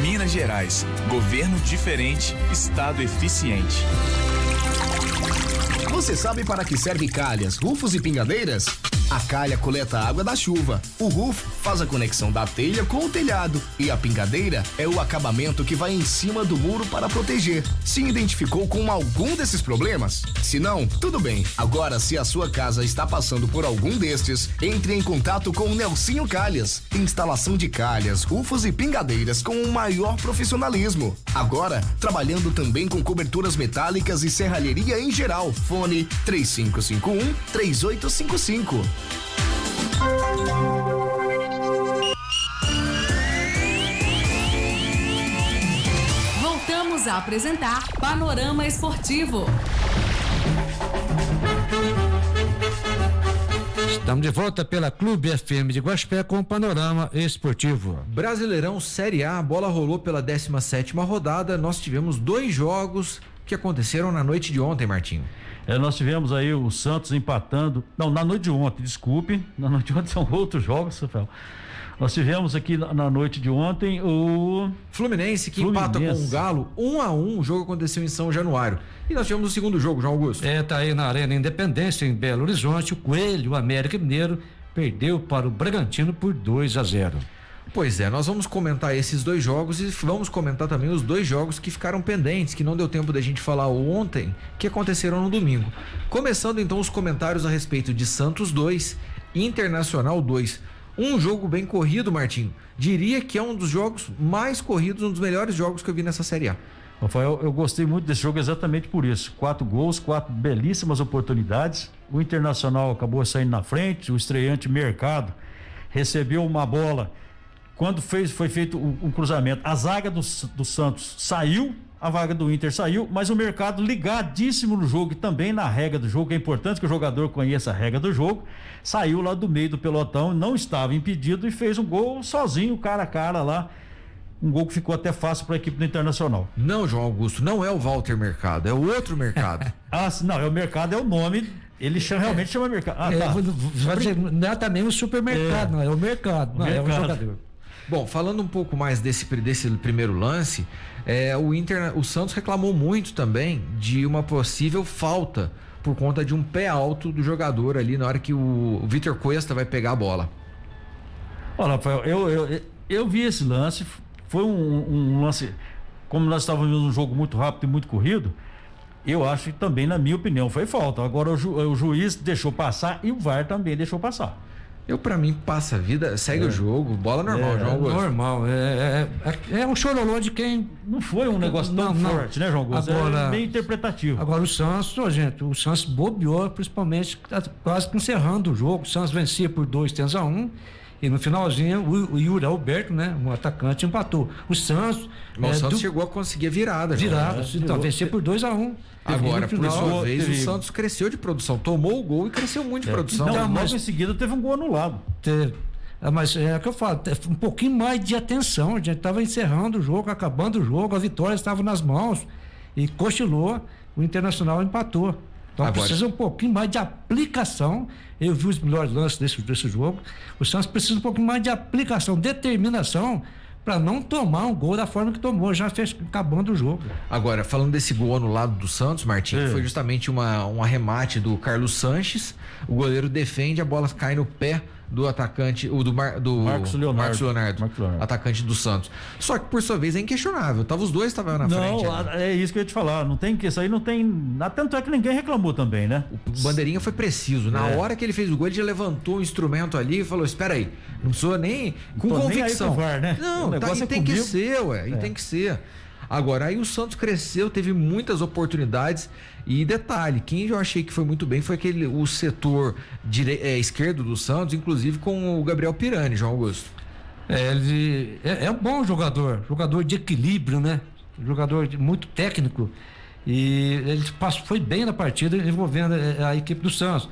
Minas Gerais. Governo diferente, Estado eficiente. Você sabe para que serve calhas, rufos e pingadeiras? A calha coleta a água da chuva, o roof faz a conexão da telha com o telhado e a pingadeira é o acabamento que vai em cima do muro para proteger. Se identificou com algum desses problemas? Se não, tudo bem. Agora, se a sua casa está passando por algum destes, entre em contato com o Nelsinho Calhas. Instalação de calhas, rufos e pingadeiras com o maior profissionalismo. Agora, trabalhando também com coberturas metálicas e serralheria em geral. Fone 3551-3855. Voltamos a apresentar Panorama Esportivo. Estamos de volta pela Clube FM de Guaxupé com o Panorama Esportivo. Brasileirão Série A, a bola rolou pela 17ª rodada. Nós tivemos 2 jogos que aconteceram na noite de ontem, Martinho. Nós tivemos aí o Santos empatando. Não, na noite de ontem, desculpe. Na noite de ontem são outros jogos, Rafael. Nós tivemos aqui na noite de ontem o Fluminense que empata com o Galo 1-1. O jogo aconteceu em São Januário. E nós tivemos o segundo jogo, João Augusto. Tá aí na Arena Independência, em Belo Horizonte. O Coelho, o América Mineiro, perdeu para o Bragantino por 2-0. Pois é, nós vamos comentar esses 2 jogos e vamos comentar também os 2 jogos que ficaram pendentes, que não deu tempo da gente falar ontem, que aconteceram no domingo. Começando então os comentários a respeito de Santos 2, Internacional 2. Um jogo bem corrido, Martinho. Diria que é um dos jogos mais corridos, um dos melhores jogos que eu vi nessa Série A. Rafael, eu gostei muito desse jogo exatamente por isso. 4 gols, 4 belíssimas oportunidades. O Internacional acabou saindo na frente, o estreante Mercado recebeu uma bola. Quando foi feito um cruzamento, a zaga do Santos saiu, a vaga do Inter saiu, mas o Mercado ligadíssimo no jogo e também na regra do jogo, é importante que o jogador conheça a regra do jogo, saiu lá do meio do pelotão, não estava impedido e fez um gol sozinho, cara a cara lá, um gol que ficou até fácil para a equipe do Internacional. Não, João Augusto, não é o Walter Mercado, é o outro Mercado. Não, é o Mercado, é o nome, ele realmente chama Mercado. Vai dizer, não é também o supermercado, não, é o mercado, não é o jogador. Bom, falando um pouco mais desse primeiro lance, o Santos reclamou muito também de uma possível falta por conta de um pé alto do jogador ali na hora que o Vitor Cuesta vai pegar a bola. Olha, Rafael, eu vi esse lance, foi um lance, como nós estávamos vendo um jogo muito rápido e muito corrido, eu acho que também, na minha opinião, foi falta. Agora o juiz deixou passar e o VAR também deixou passar. Pra mim, passa a vida, segue o jogo, bola normal, João Augusto. Normal, é um chororô de quem... Não foi um negócio tão forte, né, João Augusto? Agora, é bem interpretativo. Agora o Santos, o Santos bobeou, principalmente quase que encerrando o jogo. O Santos vencia por 2-1 e no finalzinho o Yuri Alberto, né, um atacante, empatou. O Santos... O Santos chegou a conseguir a virada. Então vencia por 2-1. Agora, por sua vez, o Santos cresceu de produção, tomou o gol e cresceu muito de produção. Então, mas em seguida teve um gol anulado. Mas é o que eu falo, um pouquinho mais de atenção. A gente estava encerrando o jogo, acabando o jogo, a vitória estava nas mãos e cochilou, o Internacional empatou. Então agora precisa um pouquinho mais de aplicação. Eu vi os melhores lances desse jogo. O Santos precisa um pouquinho mais de aplicação, determinação, para não tomar um gol da forma que tomou, já fez acabando o jogo. Agora, falando desse gol anulado do Santos, Martim, foi justamente um arremate do Carlos Sanches, o goleiro defende, a bola cai no pé do atacante, do Marcos Leonardo, atacante do Santos. Só que, por sua vez, é inquestionável. Os dois estavam na frente. Não, é isso que eu ia te falar. Isso aí não tem. Tanto é que ninguém reclamou também, né? O bandeirinha foi preciso. Na hora que ele fez o gol, ele já levantou o instrumento ali e falou: espera aí, não precisou nem. Com convicção. Nem aí VAR, né? Não, tem que ser, e tem que ser. Agora, aí o Santos cresceu, teve muitas oportunidades. E detalhe, quem eu achei que foi muito bem foi o setor esquerdo do Santos, inclusive com o Gabriel Pirani, João Augusto. Ele é um bom jogador de equilíbrio, né? Jogador muito técnico. E ele foi bem na partida envolvendo a equipe do Santos.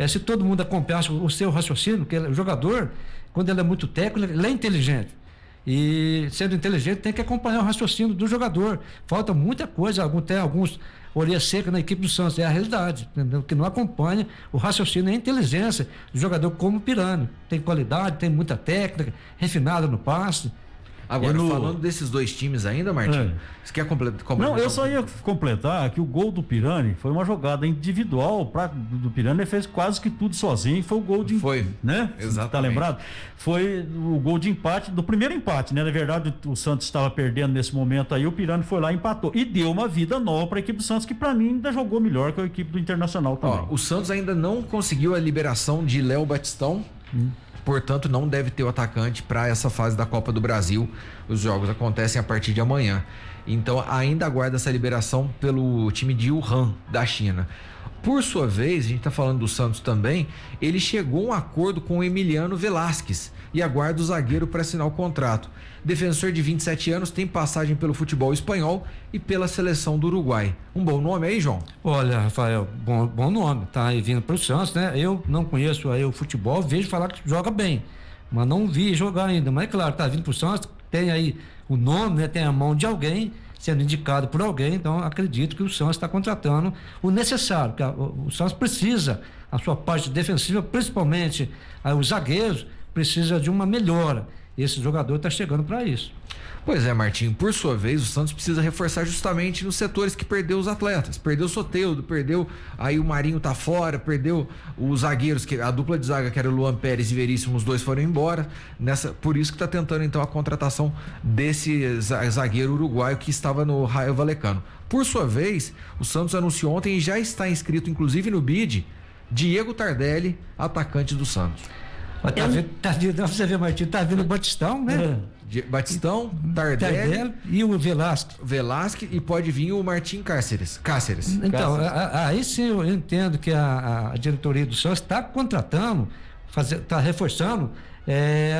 Se todo mundo acompanha o seu raciocínio, porque o jogador, quando ele é muito técnico, ele é inteligente. E sendo inteligente tem que acompanhar o raciocínio do jogador. Falta muita coisa, tem alguns orelha seca na equipe do Santos, é a realidade, entendeu? Que não acompanha o raciocínio e a inteligência do jogador como o Pirani. Tem qualidade, tem muita técnica, refinada no passe. Agora, falando desses dois times ainda, Martim, você quer completar? Não, eu só ia completar que o gol do Pirani foi uma jogada individual do Pirani, ele fez quase que tudo sozinho, foi o gol de... Foi, né? Exatamente. Tá lembrado? Foi o gol de empate, do primeiro empate, né? Na verdade, o Santos estava perdendo nesse momento aí, o Pirani foi lá e empatou. E deu uma vida nova para a equipe do Santos, que para mim ainda jogou melhor que a equipe do Internacional também. O Santos ainda não conseguiu a liberação de Léo Batistão. Portanto, não deve ter o atacante para essa fase da Copa do Brasil. Os jogos acontecem a partir de amanhã. Então, ainda aguarda essa liberação pelo time de Wuhan, da China. Por sua vez, a gente está falando do Santos também, ele chegou a um acordo com o Emiliano Velasquez e aguarda o zagueiro para assinar o contrato. Defensor de 27 anos, tem passagem pelo futebol espanhol e pela seleção do Uruguai. Um bom nome aí, João? Olha, Rafael, bom nome, tá aí vindo para o Santos, né? Eu não conheço aí o futebol, vejo falar que joga bem, mas não vi jogar ainda. Mas é claro, tá vindo para o Santos, tem aí o nome, né? Tem a mão de alguém, sendo indicado por alguém, então acredito que o Santos está contratando o necessário, que o Santos precisa, a sua parte defensiva, principalmente os zagueiros, precisa de uma melhora. Esse jogador está chegando para isso. Pois é, Martinho, por sua vez, o Santos precisa reforçar justamente nos setores que perdeu os atletas. Perdeu o Soteldo, aí o Marinho tá fora, perdeu os zagueiros, a dupla de zaga que era o Luan Pérez e Veríssimo, os dois foram embora. Por isso que tá tentando então a contratação desse zagueiro uruguaio que estava no Rayo Vallecano. Por sua vez, o Santos anunciou ontem e já está inscrito inclusive no BID, Diego Tardelli, atacante do Santos. Tá vindo, você vê, Martinho, tá vindo o Batistão, né? Batistão, Tardelli e o Velasquez e pode vir o Martim Cáceres. Então, aí sim eu entendo que a diretoria do Santos está contratando, está reforçando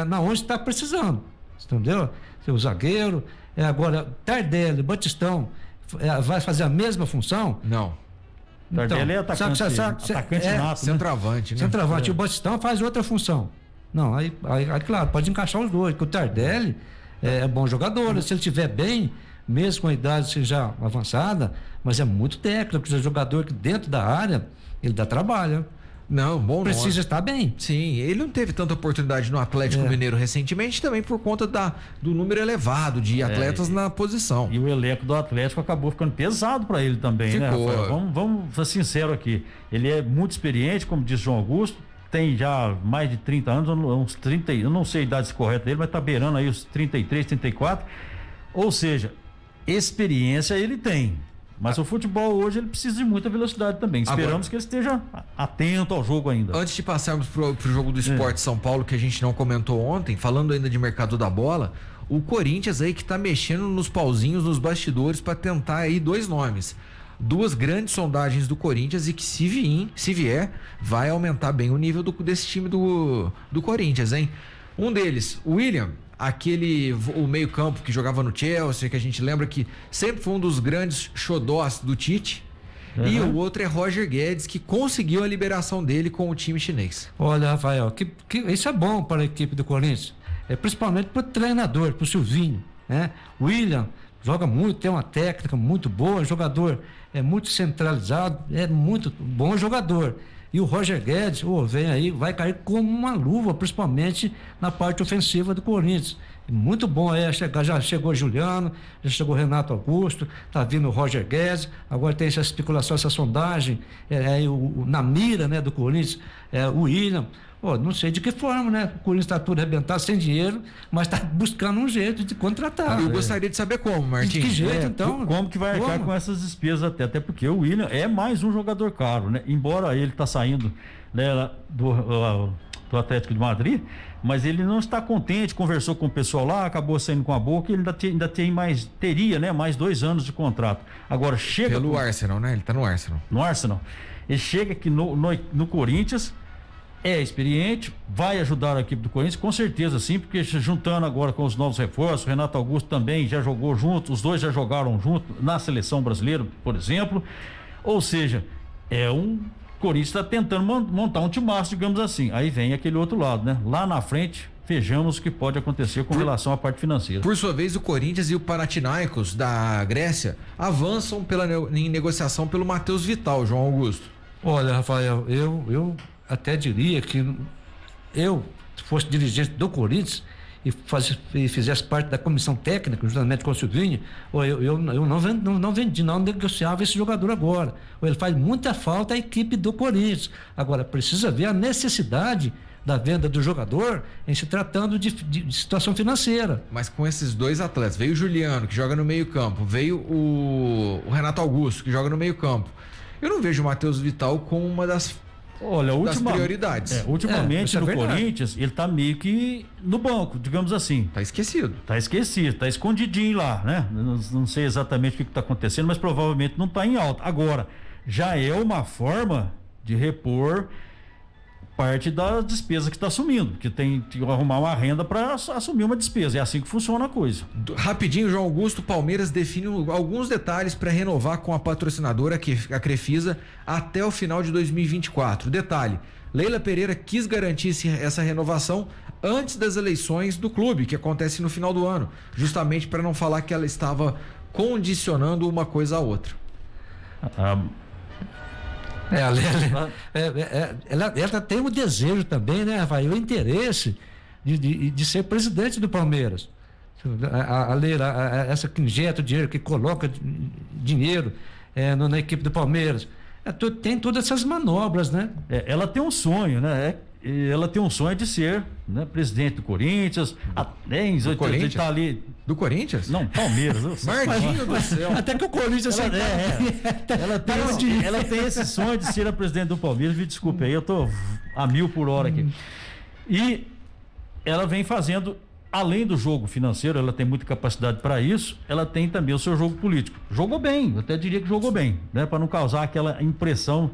na onde está precisando, entendeu? O zagueiro, agora Tardelli, Batistão, vai fazer a mesma função? Não. Tardelli é atacante nato, centroavante, né? Centroavante. O Batistão faz outra função. Não, aí claro, pode encaixar os dois, porque o Tardelli é bom jogador. Se ele estiver bem, mesmo com a idade assim, já avançada, mas é muito técnico, é jogador que dentro da área, ele dá trabalho. Não, bom Precisa nome. estar bem. Sim, ele não teve tanta oportunidade no Atlético Mineiro recentemente, também por conta do número elevado de atletas na posição. E o elenco do Atlético acabou ficando pesado para ele também, né, Rafael? Vamos ser sinceros aqui. Ele é muito experiente, como disse João Augusto, tem já mais de 30 anos, uns 30, eu não sei a idade correta dele, mas tá beirando aí os 33, 34. Ou seja, experiência ele tem. Mas o futebol hoje ele precisa de muita velocidade também. Esperamos que ele esteja atento ao jogo ainda. Antes de passarmos pro jogo do Esporte São Paulo, que a gente não comentou ontem, falando ainda de mercado da bola, o Corinthians aí que tá mexendo nos pauzinhos, nos bastidores para tentar aí 2 nomes. 2 grandes sondagens do Corinthians e que se vier, vai aumentar bem o nível desse time do Corinthians, hein? Um deles, o William, o meio-campo que jogava no Chelsea, que a gente lembra que sempre foi um dos grandes xodós do Tite. E o outro é Roger Guedes, que conseguiu a liberação dele com o time chinês. Olha, Rafael, isso é bom para a equipe do Corinthians, principalmente para o treinador, para o Silvinho, né? O William joga muito, tem uma técnica muito boa, jogador muito centralizado, é muito bom jogador. E o Roger Guedes, vem aí, vai cair como uma luva, principalmente na parte ofensiva do Corinthians. Muito bom já chegou Juliano, já chegou Renato Augusto, tá vindo o Roger Guedes, agora tem essa especulação, essa sondagem, na mira, né, do Corinthians, o William. Não sei de que forma, né? O Corinthians está tudo arrebentado, sem dinheiro, mas está buscando um jeito de contratar. Eu gostaria de saber como, Martins. De que jeito, então? Como que vai arcar com essas despesas até porque o William é mais um jogador caro, né? Embora ele tá saindo, né, do Atlético de Madrid, mas ele não está contente, conversou com o pessoal lá, acabou saindo com a boca, ele ainda tem teria, né, mais 2 anos de contrato. Agora chega... Pelo Arsenal, né? Ele tá no Arsenal. No Arsenal. Ele chega aqui no Corinthians, é experiente, vai ajudar a equipe do Corinthians, com certeza sim, porque juntando agora com os novos reforços, o Renato Augusto também já jogou junto, os dois já jogaram junto na seleção brasileira, por exemplo. Ou seja, Corinthians está tentando montar um timaço, digamos assim. Aí vem aquele outro lado, né? Lá na frente, vejamos o que pode acontecer com relação à parte financeira. Por sua vez, o Corinthians e o Panathinaikos da Grécia avançam em negociação pelo Matheus Vital, João Augusto. Olha, Rafael, eu até diria que se fosse dirigente do Corinthians e fizesse parte da comissão técnica, juntamente com o Silvinho, eu não negociava esse jogador agora. Ele faz muita falta à equipe do Corinthians. Agora, precisa ver a necessidade da venda do jogador em se tratando de situação financeira. Mas com esses 2 atletas, veio o Juliano, que joga no meio-campo, veio o Renato Augusto, que joga no meio-campo. Eu não vejo o Matheus Vital como uma das prioridades. Ultimamente no Corinthians, ele tá meio que no banco, digamos assim. Tá esquecido, tá escondidinho lá, né? Não sei exatamente o que tá acontecendo, mas provavelmente não tá em alta. Agora, já é uma forma de repor parte da despesa que está assumindo, porque tem que arrumar uma renda para assumir uma despesa. É assim que funciona a coisa. Rapidinho, João Augusto, Palmeiras define alguns detalhes para renovar com a patrocinadora, a Crefisa, até o final de 2024. Detalhe: Leila Pereira quis garantir essa renovação antes das eleições do clube, que acontece no final do ano, justamente para não falar que ela estava condicionando uma coisa à outra. Ela tem o desejo também, né, Rafael, o interesse de ser presidente do Palmeiras. A Leila, essa que injeta o dinheiro, que coloca dinheiro na equipe do Palmeiras. Tem todas essas manobras, né? Ela tem um sonho, né? Ela tem um sonho de ser, né, presidente do Corinthians. Do Corinthians? Tá ali... Do Corinthians? Não, Palmeiras. Martinho do céu. Até que o Corinthians... Ela tem esse sonho de ser a presidente do Palmeiras. Me desculpe aí, eu tô a 1000 por hora aqui. E ela vem fazendo, além do jogo financeiro, ela tem muita capacidade para isso, ela tem também o seu jogo político. Jogou bem, eu até diria que jogou bem, né? Para não causar aquela impressão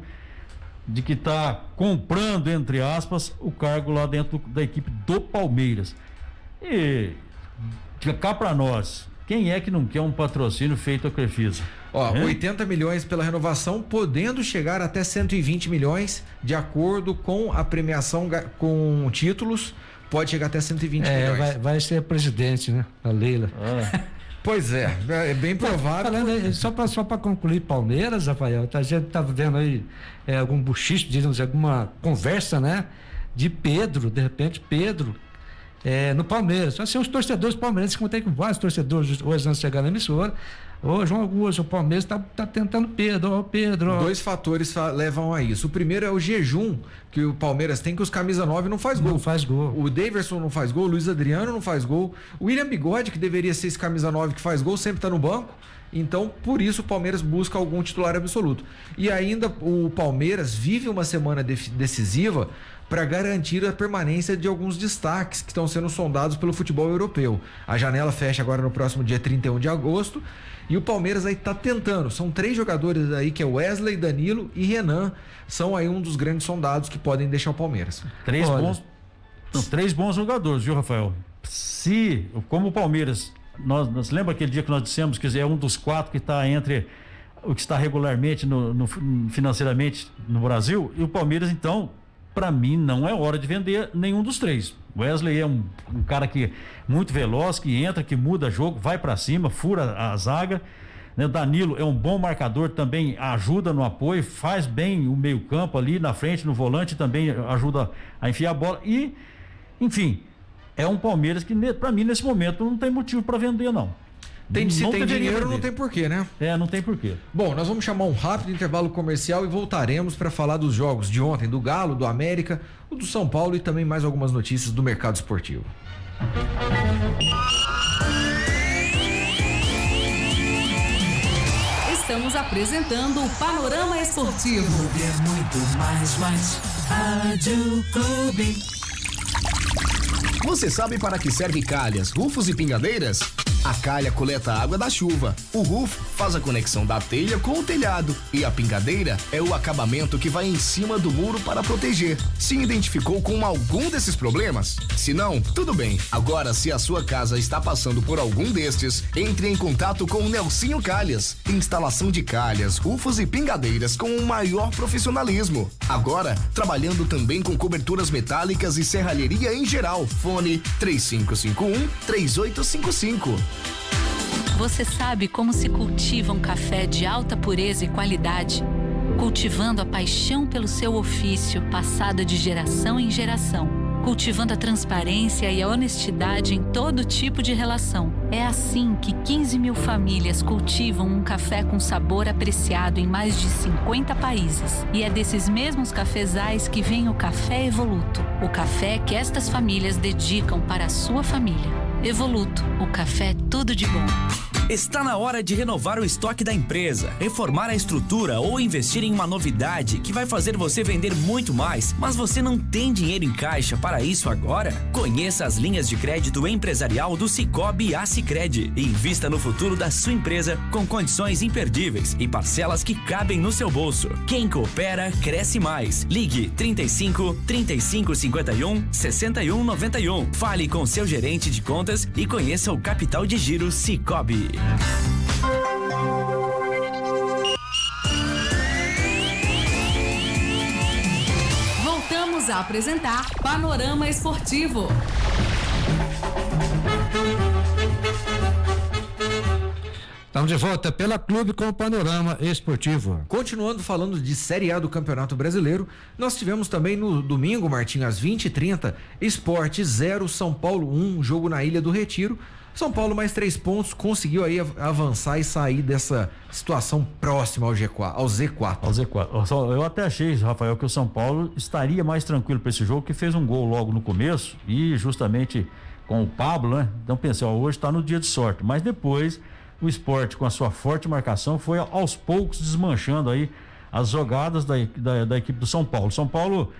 de que está comprando, entre aspas, o cargo lá dentro da equipe do Palmeiras. E cá para nós, quem é que não quer um patrocínio feito a Crefisa? 80 milhões pela renovação, podendo chegar até 120 milhões, de acordo com a premiação com títulos pode chegar até 120 milhões. Vai ser presidente, né? A Leila. Pois é bem provável. Só para concluir a Rafael, a gente tá vendo aí algum buchicho, digamos, alguma conversa, né? De Pedro, de repente Pedro, no Palmeiras. Assim, os torcedores palmeirenses, como tem vários torcedores hoje antes de chegar na emissora, João Augusto, o Palmeiras tá tentando Pedro. Dois fatores levam a isso. O primeiro é o jejum que o Palmeiras tem, que os camisa 9 não faz gol. Não faz gol. O Daverson não faz gol, o Luiz Adriano não faz gol. O William Bigode, que deveria ser esse camisa 9 que faz gol, sempre tá no banco. Então, por isso, o Palmeiras busca algum titular absoluto. E ainda o Palmeiras vive uma semana decisiva para garantir a permanência de alguns destaques que estão sendo sondados pelo futebol europeu. A janela fecha agora no próximo dia 31 de agosto e o Palmeiras aí tá tentando. São 3 jogadores aí, que é Wesley, Danilo e Renan, são aí um dos grandes sondados que podem deixar o Palmeiras. 3 bons jogadores, viu, Rafael? Como o Palmeiras, nós lembra aquele dia que nós dissemos que é um dos 4 que está entre o que está regularmente financeiramente no Brasil, e o Palmeiras, então, para mim, não é hora de vender nenhum dos 3. Wesley é um cara que muito veloz, que entra, que muda jogo, vai para cima, fura a zaga. Né? Danilo é um bom marcador, também ajuda no apoio, faz bem o meio-campo ali na frente, no volante, também ajuda a enfiar a bola. E, enfim, é um Palmeiras que, para mim, nesse momento, não tem motivo para vender, não. Se tem dinheiro, não tem porquê, né? Não tem porquê. Bom, nós vamos chamar um rápido intervalo comercial e voltaremos para falar dos jogos de ontem, do Galo, do América, o do São Paulo e também mais algumas notícias do mercado esportivo. Estamos apresentando o Panorama Esportivo. Clube é muito mais. Rádio Clube. Você sabe para que serve calhas, rufos e pingadeiras? A calha coleta a água da chuva, o roof faz a conexão da telha com o telhado e a pingadeira é o acabamento que vai em cima do muro para proteger. Se identificou com algum desses problemas? Se não, tudo bem. Agora, se a sua casa está passando por algum destes, entre em contato com o Nelsinho Calhas. Instalação de calhas, rufos e pingadeiras com o maior profissionalismo. Agora, trabalhando também com coberturas metálicas e serralheria em geral. Fone 3551-3855. Você sabe como se cultiva um café de alta pureza e qualidade? Cultivando a paixão pelo seu ofício, passada de geração em geração. Cultivando a transparência e a honestidade em todo tipo de relação. É assim que 15 mil famílias cultivam um café com sabor apreciado em mais de 50 países. E é desses mesmos cafezais que vem o Café Evoluto. O café que estas famílias dedicam para a sua família. Evoluto, o café é tudo de bom. Está na hora de renovar o estoque da empresa, reformar a estrutura ou investir em uma novidade que vai fazer você vender muito mais, mas você não tem dinheiro em caixa para isso agora? Conheça as linhas de crédito empresarial do Sicoob e Sicredi e invista no futuro da sua empresa com condições imperdíveis e parcelas que cabem no seu bolso. Quem coopera, cresce mais. Ligue 35 3551 6191. Fale com seu gerente de contas e conheça o capital de giro Sicoob. Voltamos a apresentar Panorama Esportivo. Estamos de volta pela Clube com o Panorama Esportivo. Continuando falando de Série A do Campeonato Brasileiro, nós tivemos também no domingo, Martinho, às 20h30, Sport 0, São Paulo 1, jogo na Ilha do Retiro. São Paulo mais 3 pontos, conseguiu aí avançar e sair dessa situação próxima ao Z4. Eu até achei, Rafael, que o São Paulo estaria mais tranquilo para esse jogo, que fez um gol logo no começo e justamente com o Pablo, né? Então pensei, hoje está no dia de sorte, mas depois o Sport, com a sua forte marcação, foi aos poucos desmanchando aí as jogadas da equipe do São Paulo. São Paulo,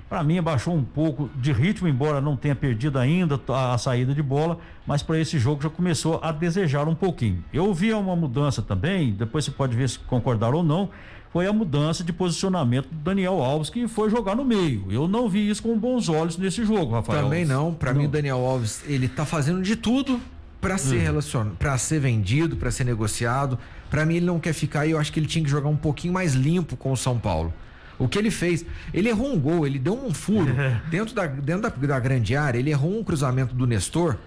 para mim, abaixou um pouco de ritmo, embora não tenha perdido ainda a saída de bola, mas para esse jogo já começou a desejar um pouquinho. Eu vi uma mudança também, depois você pode ver se concordar ou não, foi a mudança de posicionamento do Daniel Alves, que foi jogar no meio. Eu não vi isso com bons olhos nesse jogo, Rafael. Também não, para mim o Daniel Alves, ele tá fazendo de tudo para ser relacionado, para ser vendido, para ser negociado. Para mim ele não quer ficar e eu acho que ele tinha que jogar um pouquinho mais limpo com o São Paulo. O que ele fez, ele errou um gol, ele deu um furo dentro da grande área, ele errou um cruzamento do Nestor.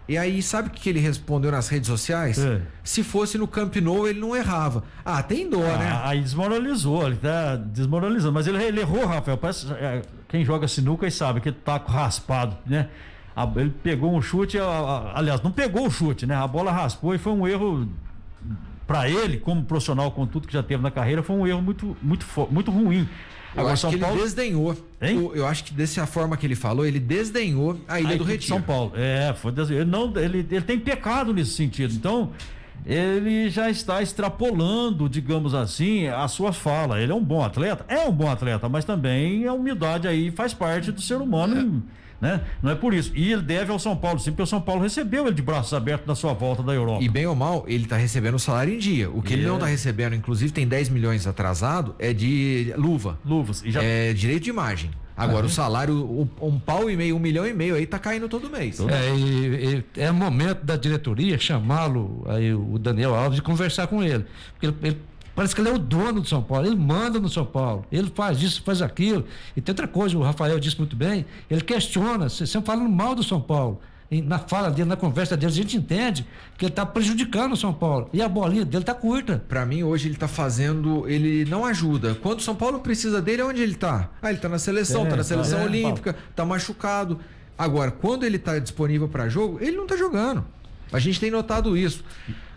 E aí, sabe o que ele respondeu nas redes sociais? Se fosse no Camp Nou, ele não errava. Tem dó, né? Aí desmoralizou, ele tá desmoralizando. Mas ele errou, Rafael. Parece, quem joga sinuca sabe que ele tá raspado, né? Ele pegou um chute, aliás, não pegou o chute, né? A bola raspou e foi um erro para ele, como profissional, com tudo que já teve na carreira, foi um erro muito ruim. Eu acho que ele desdenhou. Eu acho que dessa forma que ele falou, ele desdenhou a Ilha do Retiro. São Paulo. Ele tem pecado nesse sentido. Então, ele já está extrapolando, digamos assim, a sua fala. Ele é um bom atleta? É um bom atleta, mas também a humildade aí faz parte do ser humano, né? Não é por isso. E ele deve ao São Paulo, sim, porque o São Paulo recebeu ele de braços abertos na sua volta da Europa. E bem ou mal, ele tá recebendo o salário em dia. O que ele não tá recebendo, inclusive tem 10 milhões atrasado, é de luvas. É direito de imagem. Agora o salário, um pau e meio, 1,5 milhão aí tá caindo todo mês. É momento da diretoria chamá-lo, aí o Daniel Alves, e conversar com ele. Porque ele parece que ele é o dono do São Paulo, ele manda no São Paulo, ele faz isso, faz aquilo. E tem outra coisa, o Rafael disse muito bem, ele questiona, sempre falando mal do São Paulo. Na fala dele, na conversa dele, a gente entende que ele está prejudicando o São Paulo. E a bolinha dele está curta. Para mim, hoje, ele não ajuda. Quando o São Paulo precisa dele, onde ele está? Ele está na seleção, tá na seleção olímpica, tá machucado. Agora, quando ele está disponível para jogo, ele não está jogando. A gente tem notado isso.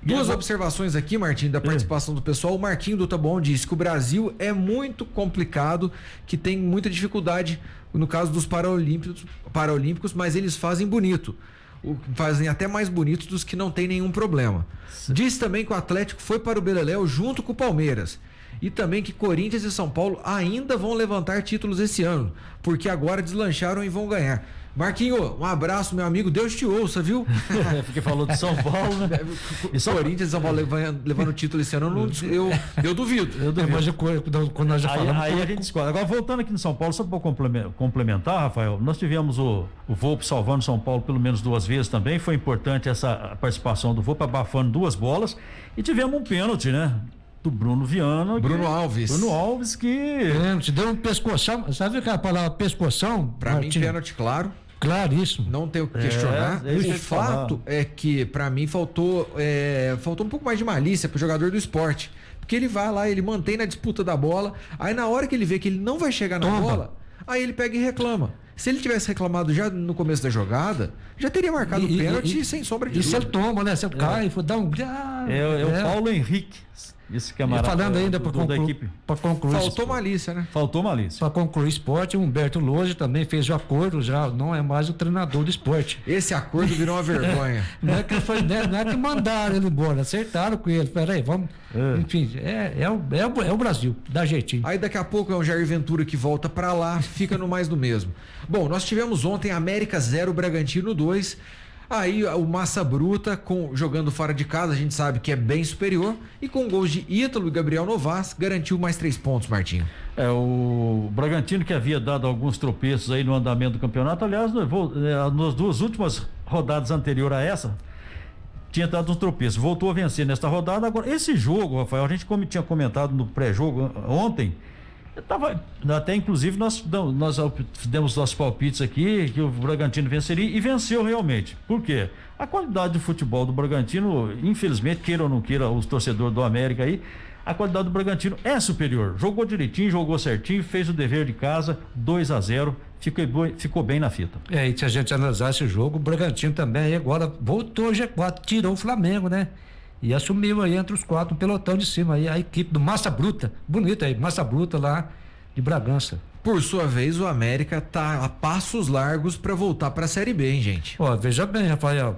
Duas observações aqui, Martim, da participação do pessoal. O Marquinho do Taboão disse que o Brasil é muito complicado, que tem muita dificuldade no caso dos Paralímpicos, mas eles fazem bonito. Fazem até mais bonitos dos que não tem nenhum problema. Disse também que o Atlético foi para o Beleléu junto com o Palmeiras. E também que Corinthians e São Paulo ainda vão levantar títulos esse ano, porque agora deslancharam e vão ganhar. Marquinho, um abraço, meu amigo. Deus te ouça, viu? Porque falou de São Paulo, né? E Corinthians e São Paulo levando o título esse ano, eu duvido. Mas quando nós já falamos... Aí a gente discorda. Agora, voltando aqui no São Paulo, só para complementar, Rafael, nós tivemos o Volpe salvando São Paulo pelo menos 2 vezes também. Foi importante essa participação do Volpe, abafando 2 bolas. E tivemos um pênalti, né? Do Bruno Viana. Bruno Alves que... Pênalti, deu um pescoção. Sabe aquela palavra pescoção? Pra mim, pênalti claro. Claríssimo. Não tem o que questionar. O fato é que, pra mim, faltou um pouco mais de malícia pro jogador do esporte. Porque ele vai lá, ele mantém na disputa da bola. Aí, na hora que ele vê que ele não vai chegar na bola, aí ele pega e reclama. Se ele tivesse reclamado já no começo da jogada, já teria marcado o pênalti sem sombra de dúvida. E se ele toma, né? Se ele cai, dá um... É o Paulo Henrique. Esse camarada. Falando ainda para concluir. Faltou malícia, né? Faltou malícia. Para concluir o esporte, o Humberto Loja também fez o acordo, já não é mais o treinador do esporte. Esse acordo virou uma vergonha. Não é que mandaram ele embora, acertaram com ele. Peraí, vamos. Enfim, é o Brasil, dá jeitinho. Aí daqui a pouco é o Jair Ventura que volta para lá, fica no mais do mesmo. Bom, nós tivemos ontem América 0, Bragantino 2. Aí o Massa Bruta, jogando fora de casa, a gente sabe que é bem superior. E com gols de Ítalo e Gabriel Novas, garantiu mais 3 pontos, Martinho. O Bragantino, que havia dado alguns tropeços aí no andamento do campeonato. Aliás, nas 2 últimas rodadas anteriores a essa, tinha dado uns tropeços. Voltou a vencer nesta rodada. Agora, esse jogo, Rafael, a gente tinha comentado no pré-jogo ontem. Até inclusive nós demos nossos palpites aqui que o Bragantino venceria e venceu realmente. Por quê? A qualidade do futebol do Bragantino, infelizmente, queira ou não queira os torcedores do América aí, a qualidade do Bragantino é superior. Jogou direitinho, jogou certinho, fez o dever de casa, 2-0, ficou bem na fita. E se a gente analisar esse jogo, o Bragantino também agora voltou ao G4, tirou o Flamengo, né? E assumiu aí entre os 4 um pelotão de cima aí, a equipe do Massa Bruta, bonita aí, Massa Bruta lá de Bragança. Por sua vez, o América tá a passos largos para voltar para a Série B, hein, gente? Veja bem, Rafael,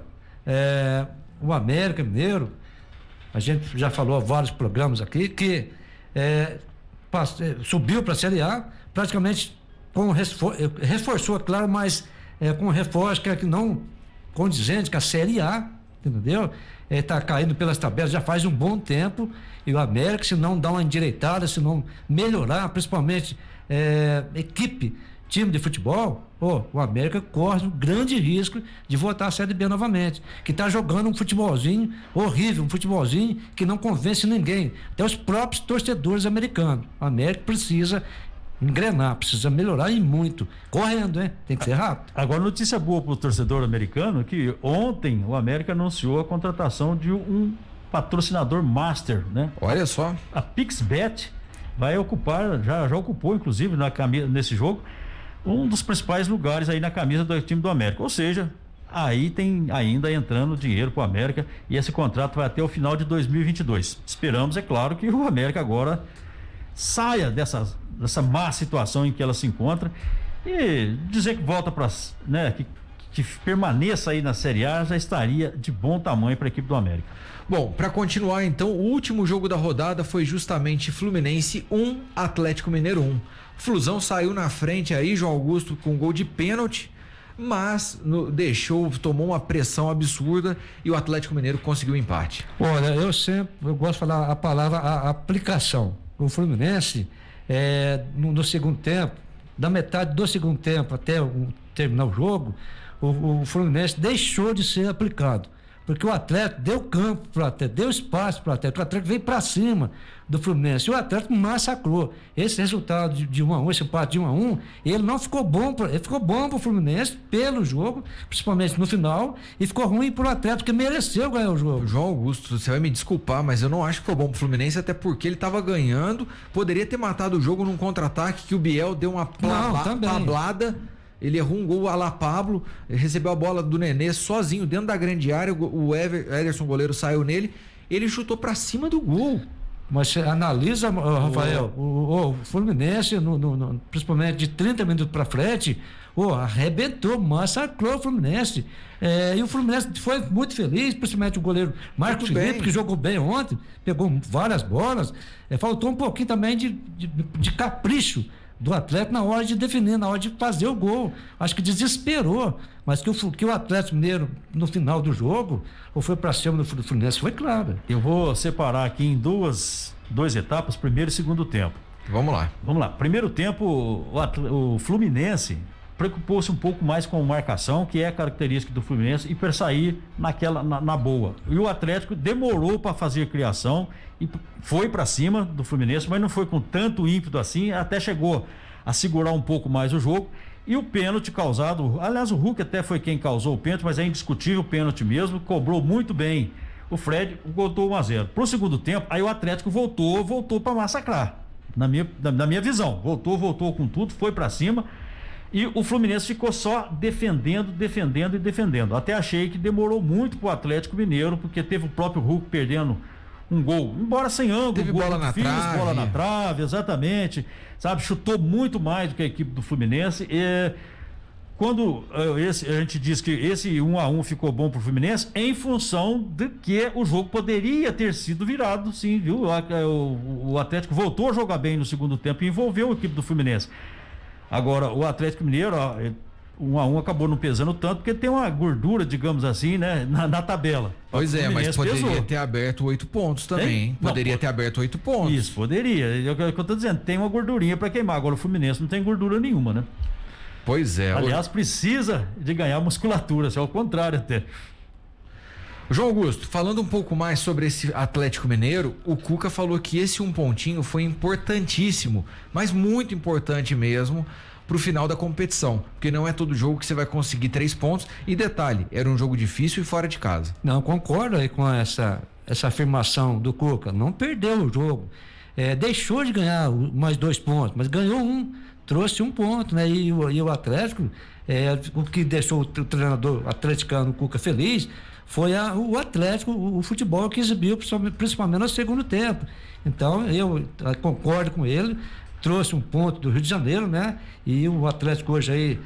o América Mineiro, a gente já falou há vários programas aqui que subiu para a Série A, praticamente reforçou, claro, mas com reforço que é não condizente com a Série A, entendeu? Está caindo pelas tabelas já faz um bom tempo, e o América, se não dar uma endireitada, se não melhorar, principalmente equipe, time de futebol, o América corre um grande risco de voltar à Série B novamente, que está jogando um futebolzinho horrível, um futebolzinho que não convence ninguém, até os próprios torcedores americanos. O América precisa engrenar, precisa melhorar e muito. Correndo, hein? Tem que ser rápido. Agora, notícia boa para o torcedor americano, que ontem o América anunciou a contratação de um patrocinador master, né? Olha só. A PixBet vai ocupar, já ocupou inclusive nesse jogo, um dos principais lugares aí na camisa do time do América. Ou seja, aí tem ainda entrando dinheiro para o América e esse contrato vai até o final de 2022. Esperamos, é claro, que o América agora saia dessa má situação em que ela se encontra e dizer que volta para, né, que permaneça aí na Série A já estaria de bom tamanho para a equipe do América. Bom, para continuar então, o último jogo da rodada foi justamente Fluminense 1, Atlético Mineiro 1. Flusão saiu na frente aí, João Augusto, com gol de pênalti, mas tomou uma pressão absurda e o Atlético Mineiro conseguiu o empate. Olha, eu gosto de falar a palavra aplicação. O Fluminense, no segundo tempo, da metade do segundo tempo até terminar o jogo, o Fluminense deixou de ser aplicado. Porque o Atlético deu campo para o Atlético, deu espaço para o Atlético veio para cima do Fluminense e o Atlético massacrou. Esse resultado de 1-1, esse empate de 1-1, ele não ficou bom, ele ficou bom para o Fluminense pelo jogo, principalmente no final, e ficou ruim para o Atlético que mereceu ganhar o jogo. João Augusto, você vai me desculpar, mas eu não acho que foi bom para o Fluminense, até porque ele estava ganhando, poderia ter matado o jogo num contra-ataque que o Biel deu uma tablada. Ele errou um gol a la Pablo, recebeu a bola do Nenê sozinho dentro da grande área, o Ederson, goleiro, saiu nele, ele chutou pra cima do gol. Mas você analisa, Rafael, o Fluminense, principalmente de 30 minutos pra frente, arrebentou, massacrou o Fluminense. E o Fluminense foi muito feliz, principalmente o goleiro Marcos Felipe, que jogou bem ontem, pegou várias bolas. Faltou um pouquinho também de capricho do Atlético na hora de definir, na hora de fazer o gol. Acho que desesperou, mas que o Atlético Mineiro no final do jogo ou foi para cima do Fluminense, foi claro. Eu vou separar aqui em duas etapas, primeiro e segundo tempo. Vamos lá. Primeiro tempo, o Fluminense preocupou-se um pouco mais com a marcação, que é a característica do Fluminense, e para sair na boa. E o Atlético demorou para fazer a criação e foi para cima do Fluminense, mas não foi com tanto ímpeto assim, até chegou a segurar um pouco mais o jogo. E o pênalti causado, aliás, o Hulk até foi quem causou o pênalti, mas é indiscutível o pênalti mesmo, cobrou muito bem o Fred, voltou 1-0. Pro segundo tempo, aí o Atlético voltou para massacrar, na minha visão. Voltou com tudo, foi para cima. E o Fluminense ficou só defendendo. Até achei que demorou muito pro Atlético Mineiro, porque teve o próprio Hulk perdendo um gol, embora sem ângulo. Teve bola na trave. Bola na trave, exatamente. Sabe, chutou muito mais do que a equipe do Fluminense. Quando a gente diz que esse 1-1 ficou bom pro Fluminense, em função de que o jogo poderia ter sido virado, sim, viu? O Atlético voltou a jogar bem no segundo tempo e envolveu a equipe do Fluminense. Agora, o Atlético Mineiro, 1-1 acabou não pesando tanto, porque tem uma gordura, digamos assim, né, na tabela. Pois mas poderia ter aberto 8 pontos também, hein? Poderia ter aberto 8 pontos. Isso, poderia. É o que eu tô dizendo, tem uma gordurinha para queimar. Agora o Fluminense não tem gordura nenhuma, né? Pois é. Aliás, precisa de ganhar musculatura, se é o contrário até. João Augusto, falando um pouco mais sobre esse Atlético Mineiro, o Cuca falou que esse 1 pontinho foi importantíssimo, mas muito importante mesmo pro final da competição, porque não é todo jogo que você vai conseguir 3 pontos, e detalhe, era um jogo difícil e fora de casa. Não, concordo aí com essa afirmação do Cuca, não perdeu o jogo, deixou de ganhar mais 2 pontos, mas ganhou trouxe 1 ponto, né? E o Atlético, o que deixou o treinador atleticano, o Cuca, feliz foi o Atlético, o futebol que exibiu, principalmente no segundo tempo. Então, eu concordo com ele, trouxe 1 ponto do Rio de Janeiro, né? E o Atlético hoje aí,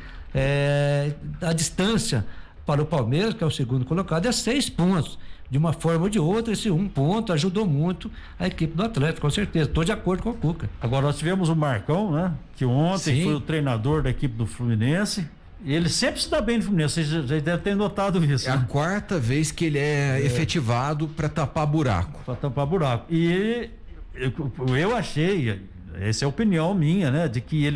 a distância para o Palmeiras, que é o segundo colocado, é 6 pontos. De uma forma ou de outra, esse 1 ponto ajudou muito a equipe do Atlético, com certeza. Estou de acordo com o Cuca. Agora, nós tivemos o Marcão, né? Que ontem foi o treinador da equipe do Fluminense. Ele sempre se dá bem no Fluminense, você já deve ter notado isso. É a 4ª vez que ele é efetivado para tapar buraco. E eu achei, essa é a opinião minha, né? De que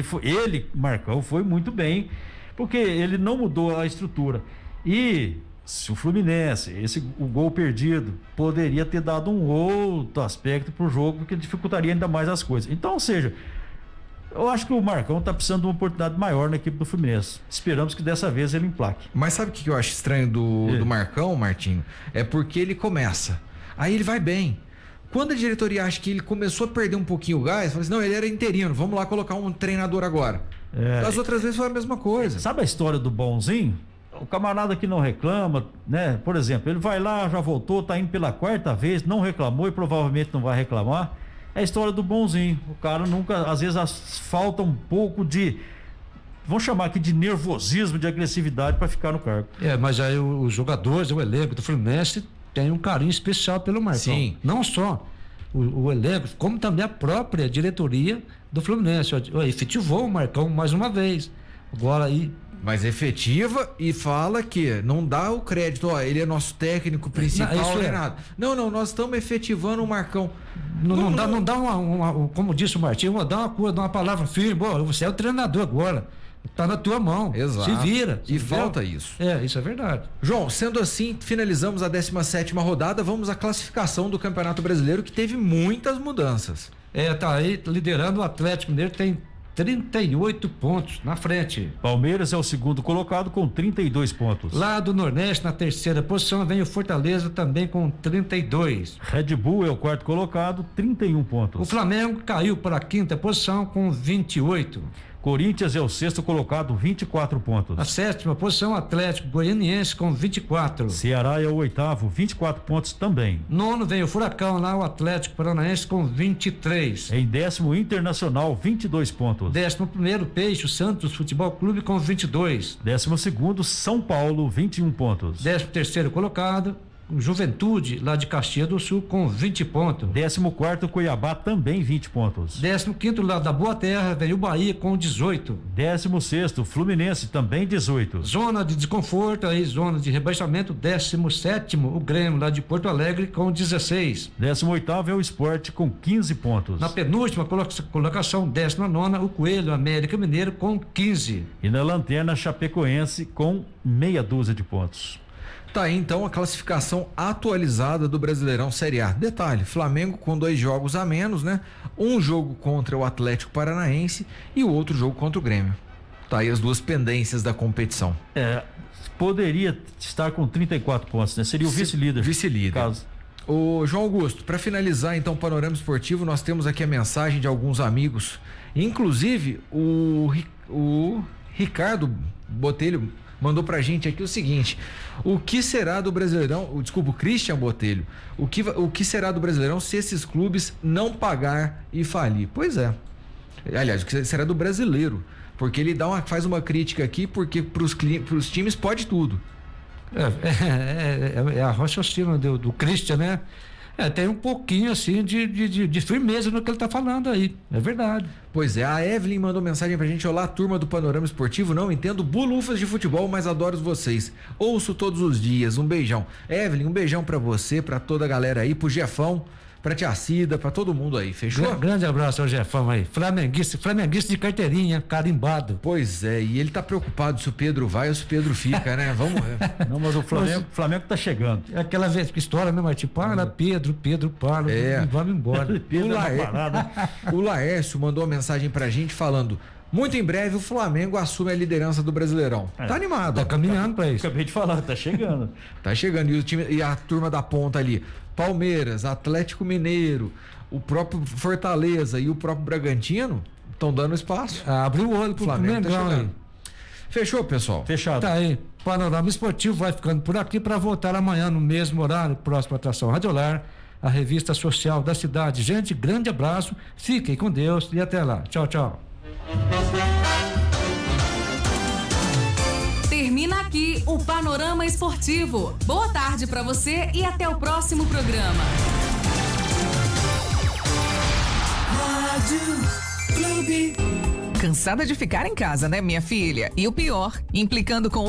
Marcão, foi muito bem, porque ele não mudou a estrutura. E se o Fluminense, o gol perdido, poderia ter dado um outro aspecto pro jogo, que dificultaria ainda mais as coisas. Então, ou seja, Eu acho que o Marcão tá precisando de uma oportunidade maior na equipe do Fluminense. Esperamos que dessa vez ele emplaque. Mas sabe o que eu acho estranho do Marcão, Martinho? É porque ele começa, aí ele vai bem. Quando a diretoria acha que ele começou a perder um pouquinho o gás, fala assim, não, ele era interino, vamos lá colocar um treinador agora. Das outras vezes foi a mesma coisa. Sabe a história do bonzinho? O camarada que não reclama, né? Por exemplo, ele vai lá, já voltou, tá indo pela 4ª vez, não reclamou e provavelmente não vai reclamar. É a história do bonzinho. O cara nunca, às vezes falta um pouco de, vamos chamar aqui de nervosismo, de agressividade para ficar no cargo. Mas aí os jogadores, o elenco do Fluminense tem um carinho especial pelo Marcão. Sim. Não só o elenco, como também a própria diretoria do Fluminense. Efetivou o Marcão mais uma vez. Agora aí. Mas efetiva e fala que não dá o crédito, ele é nosso técnico principal, não é nada. Não, nós estamos efetivando o Marcão. Não dá uma, como disse o Martinho, dá uma palavra firme, você é o treinador agora. Tá na tua mão. Exato. Se vira. E falta isso. Isso é verdade. João, sendo assim, finalizamos a 17ª rodada, vamos à classificação do Campeonato Brasileiro, que teve muitas mudanças. Tá aí liderando o Atlético Mineiro, tem 38 pontos na frente. Palmeiras é o segundo colocado com 32 pontos. Lá do Nordeste, na 3ª posição, vem o Fortaleza também com 32. Red Bull é o 4º colocado, 31 pontos. O Flamengo caiu para a 5ª posição com 28. Corinthians é o 6º colocado, 24 pontos. A 7ª posição, Atlético Goianiense com 24. Ceará é o 8º, 24 pontos também. 9º vem o Furacão, lá o Atlético Paranaense com 23. Em 10º, Internacional, 22 pontos. 11º, Peixe, o Santos Futebol Clube com 22. 12º, São Paulo, 21 pontos. 13º colocado, Juventude, lá de Caxias do Sul, com 20 pontos. 14º, Cuiabá, também 20 pontos. 15º, lá da Boa Terra, vem o Bahia com 18. 16º, Fluminense, também 18. Zona de desconforto, aí, zona de rebaixamento, 17º, o Grêmio, lá de Porto Alegre, com 16. 18º é o Sport, com 15 pontos. Na penúltima colocação, 19ª, o Coelho, América Mineiro, com 15. E na lanterna, Chapecoense, com meia dúzia de pontos. Tá aí então a classificação atualizada do Brasileirão Série A. Detalhe, Flamengo com 2 jogos a menos, né? Um jogo contra o Atlético Paranaense e o outro jogo contra o Grêmio. Tá aí as duas pendências da competição. Poderia estar com 34 pontos, né? Seria o vice-líder. Vice-líder. O João Augusto, para finalizar então o panorama esportivo, nós temos aqui a mensagem de alguns amigos, inclusive o Ricardo Botelho mandou pra gente aqui o seguinte: o que será do Brasileirão, o Christian Botelho, o que será do Brasileirão se esses clubes não pagar e falir? Pois é. Aliás, o que será do brasileiro? Porque ele faz uma crítica aqui, porque pros times pode tudo. É a raciocínio do Christian, né? Tem um pouquinho assim de firmeza no que ele tá falando aí, é verdade. Pois é, a Evelyn mandou mensagem pra gente: olá, turma do Panorama Esportivo, não entendo bulufas de futebol, mas adoro vocês, ouço todos os dias, um beijão. Evelyn, um beijão pra você, pra toda a galera aí, pro Jefão, pra tia Cida, pra todo mundo aí, fechou? Grande abraço ao Jefão aí, flamenguista de carteirinha, carimbado. Pois é, e ele tá preocupado se o Pedro vai ou se o Pedro fica, né? Vamos ver. Não, mas o Flamengo tá chegando. É aquela história, né, Martim? Para, Pedro, para, vamos embora. O Laércio mandou uma mensagem pra gente falando: muito em breve o Flamengo assume a liderança do Brasileirão. Tá animado. Tá caminhando pra isso. Acabei de falar, tá chegando. Tá chegando. E a turma da ponta ali: Palmeiras, Atlético Mineiro, o próprio Fortaleza e o próprio Bragantino estão dando espaço. Abriu o olho pro Flamengo. Tá Fechou, pessoal? Fechado. Tá aí. Panorama Esportivo vai ficando por aqui para voltar amanhã no mesmo horário, próxima atração Radiolar, a revista social da cidade. Gente, grande abraço, fiquem com Deus e até lá. Tchau, tchau. Termina aqui o Panorama Esportivo. Boa tarde para você e até o próximo programa. Rádio Clube. Cansada de ficar em casa, né, minha filha? E o pior, implicando com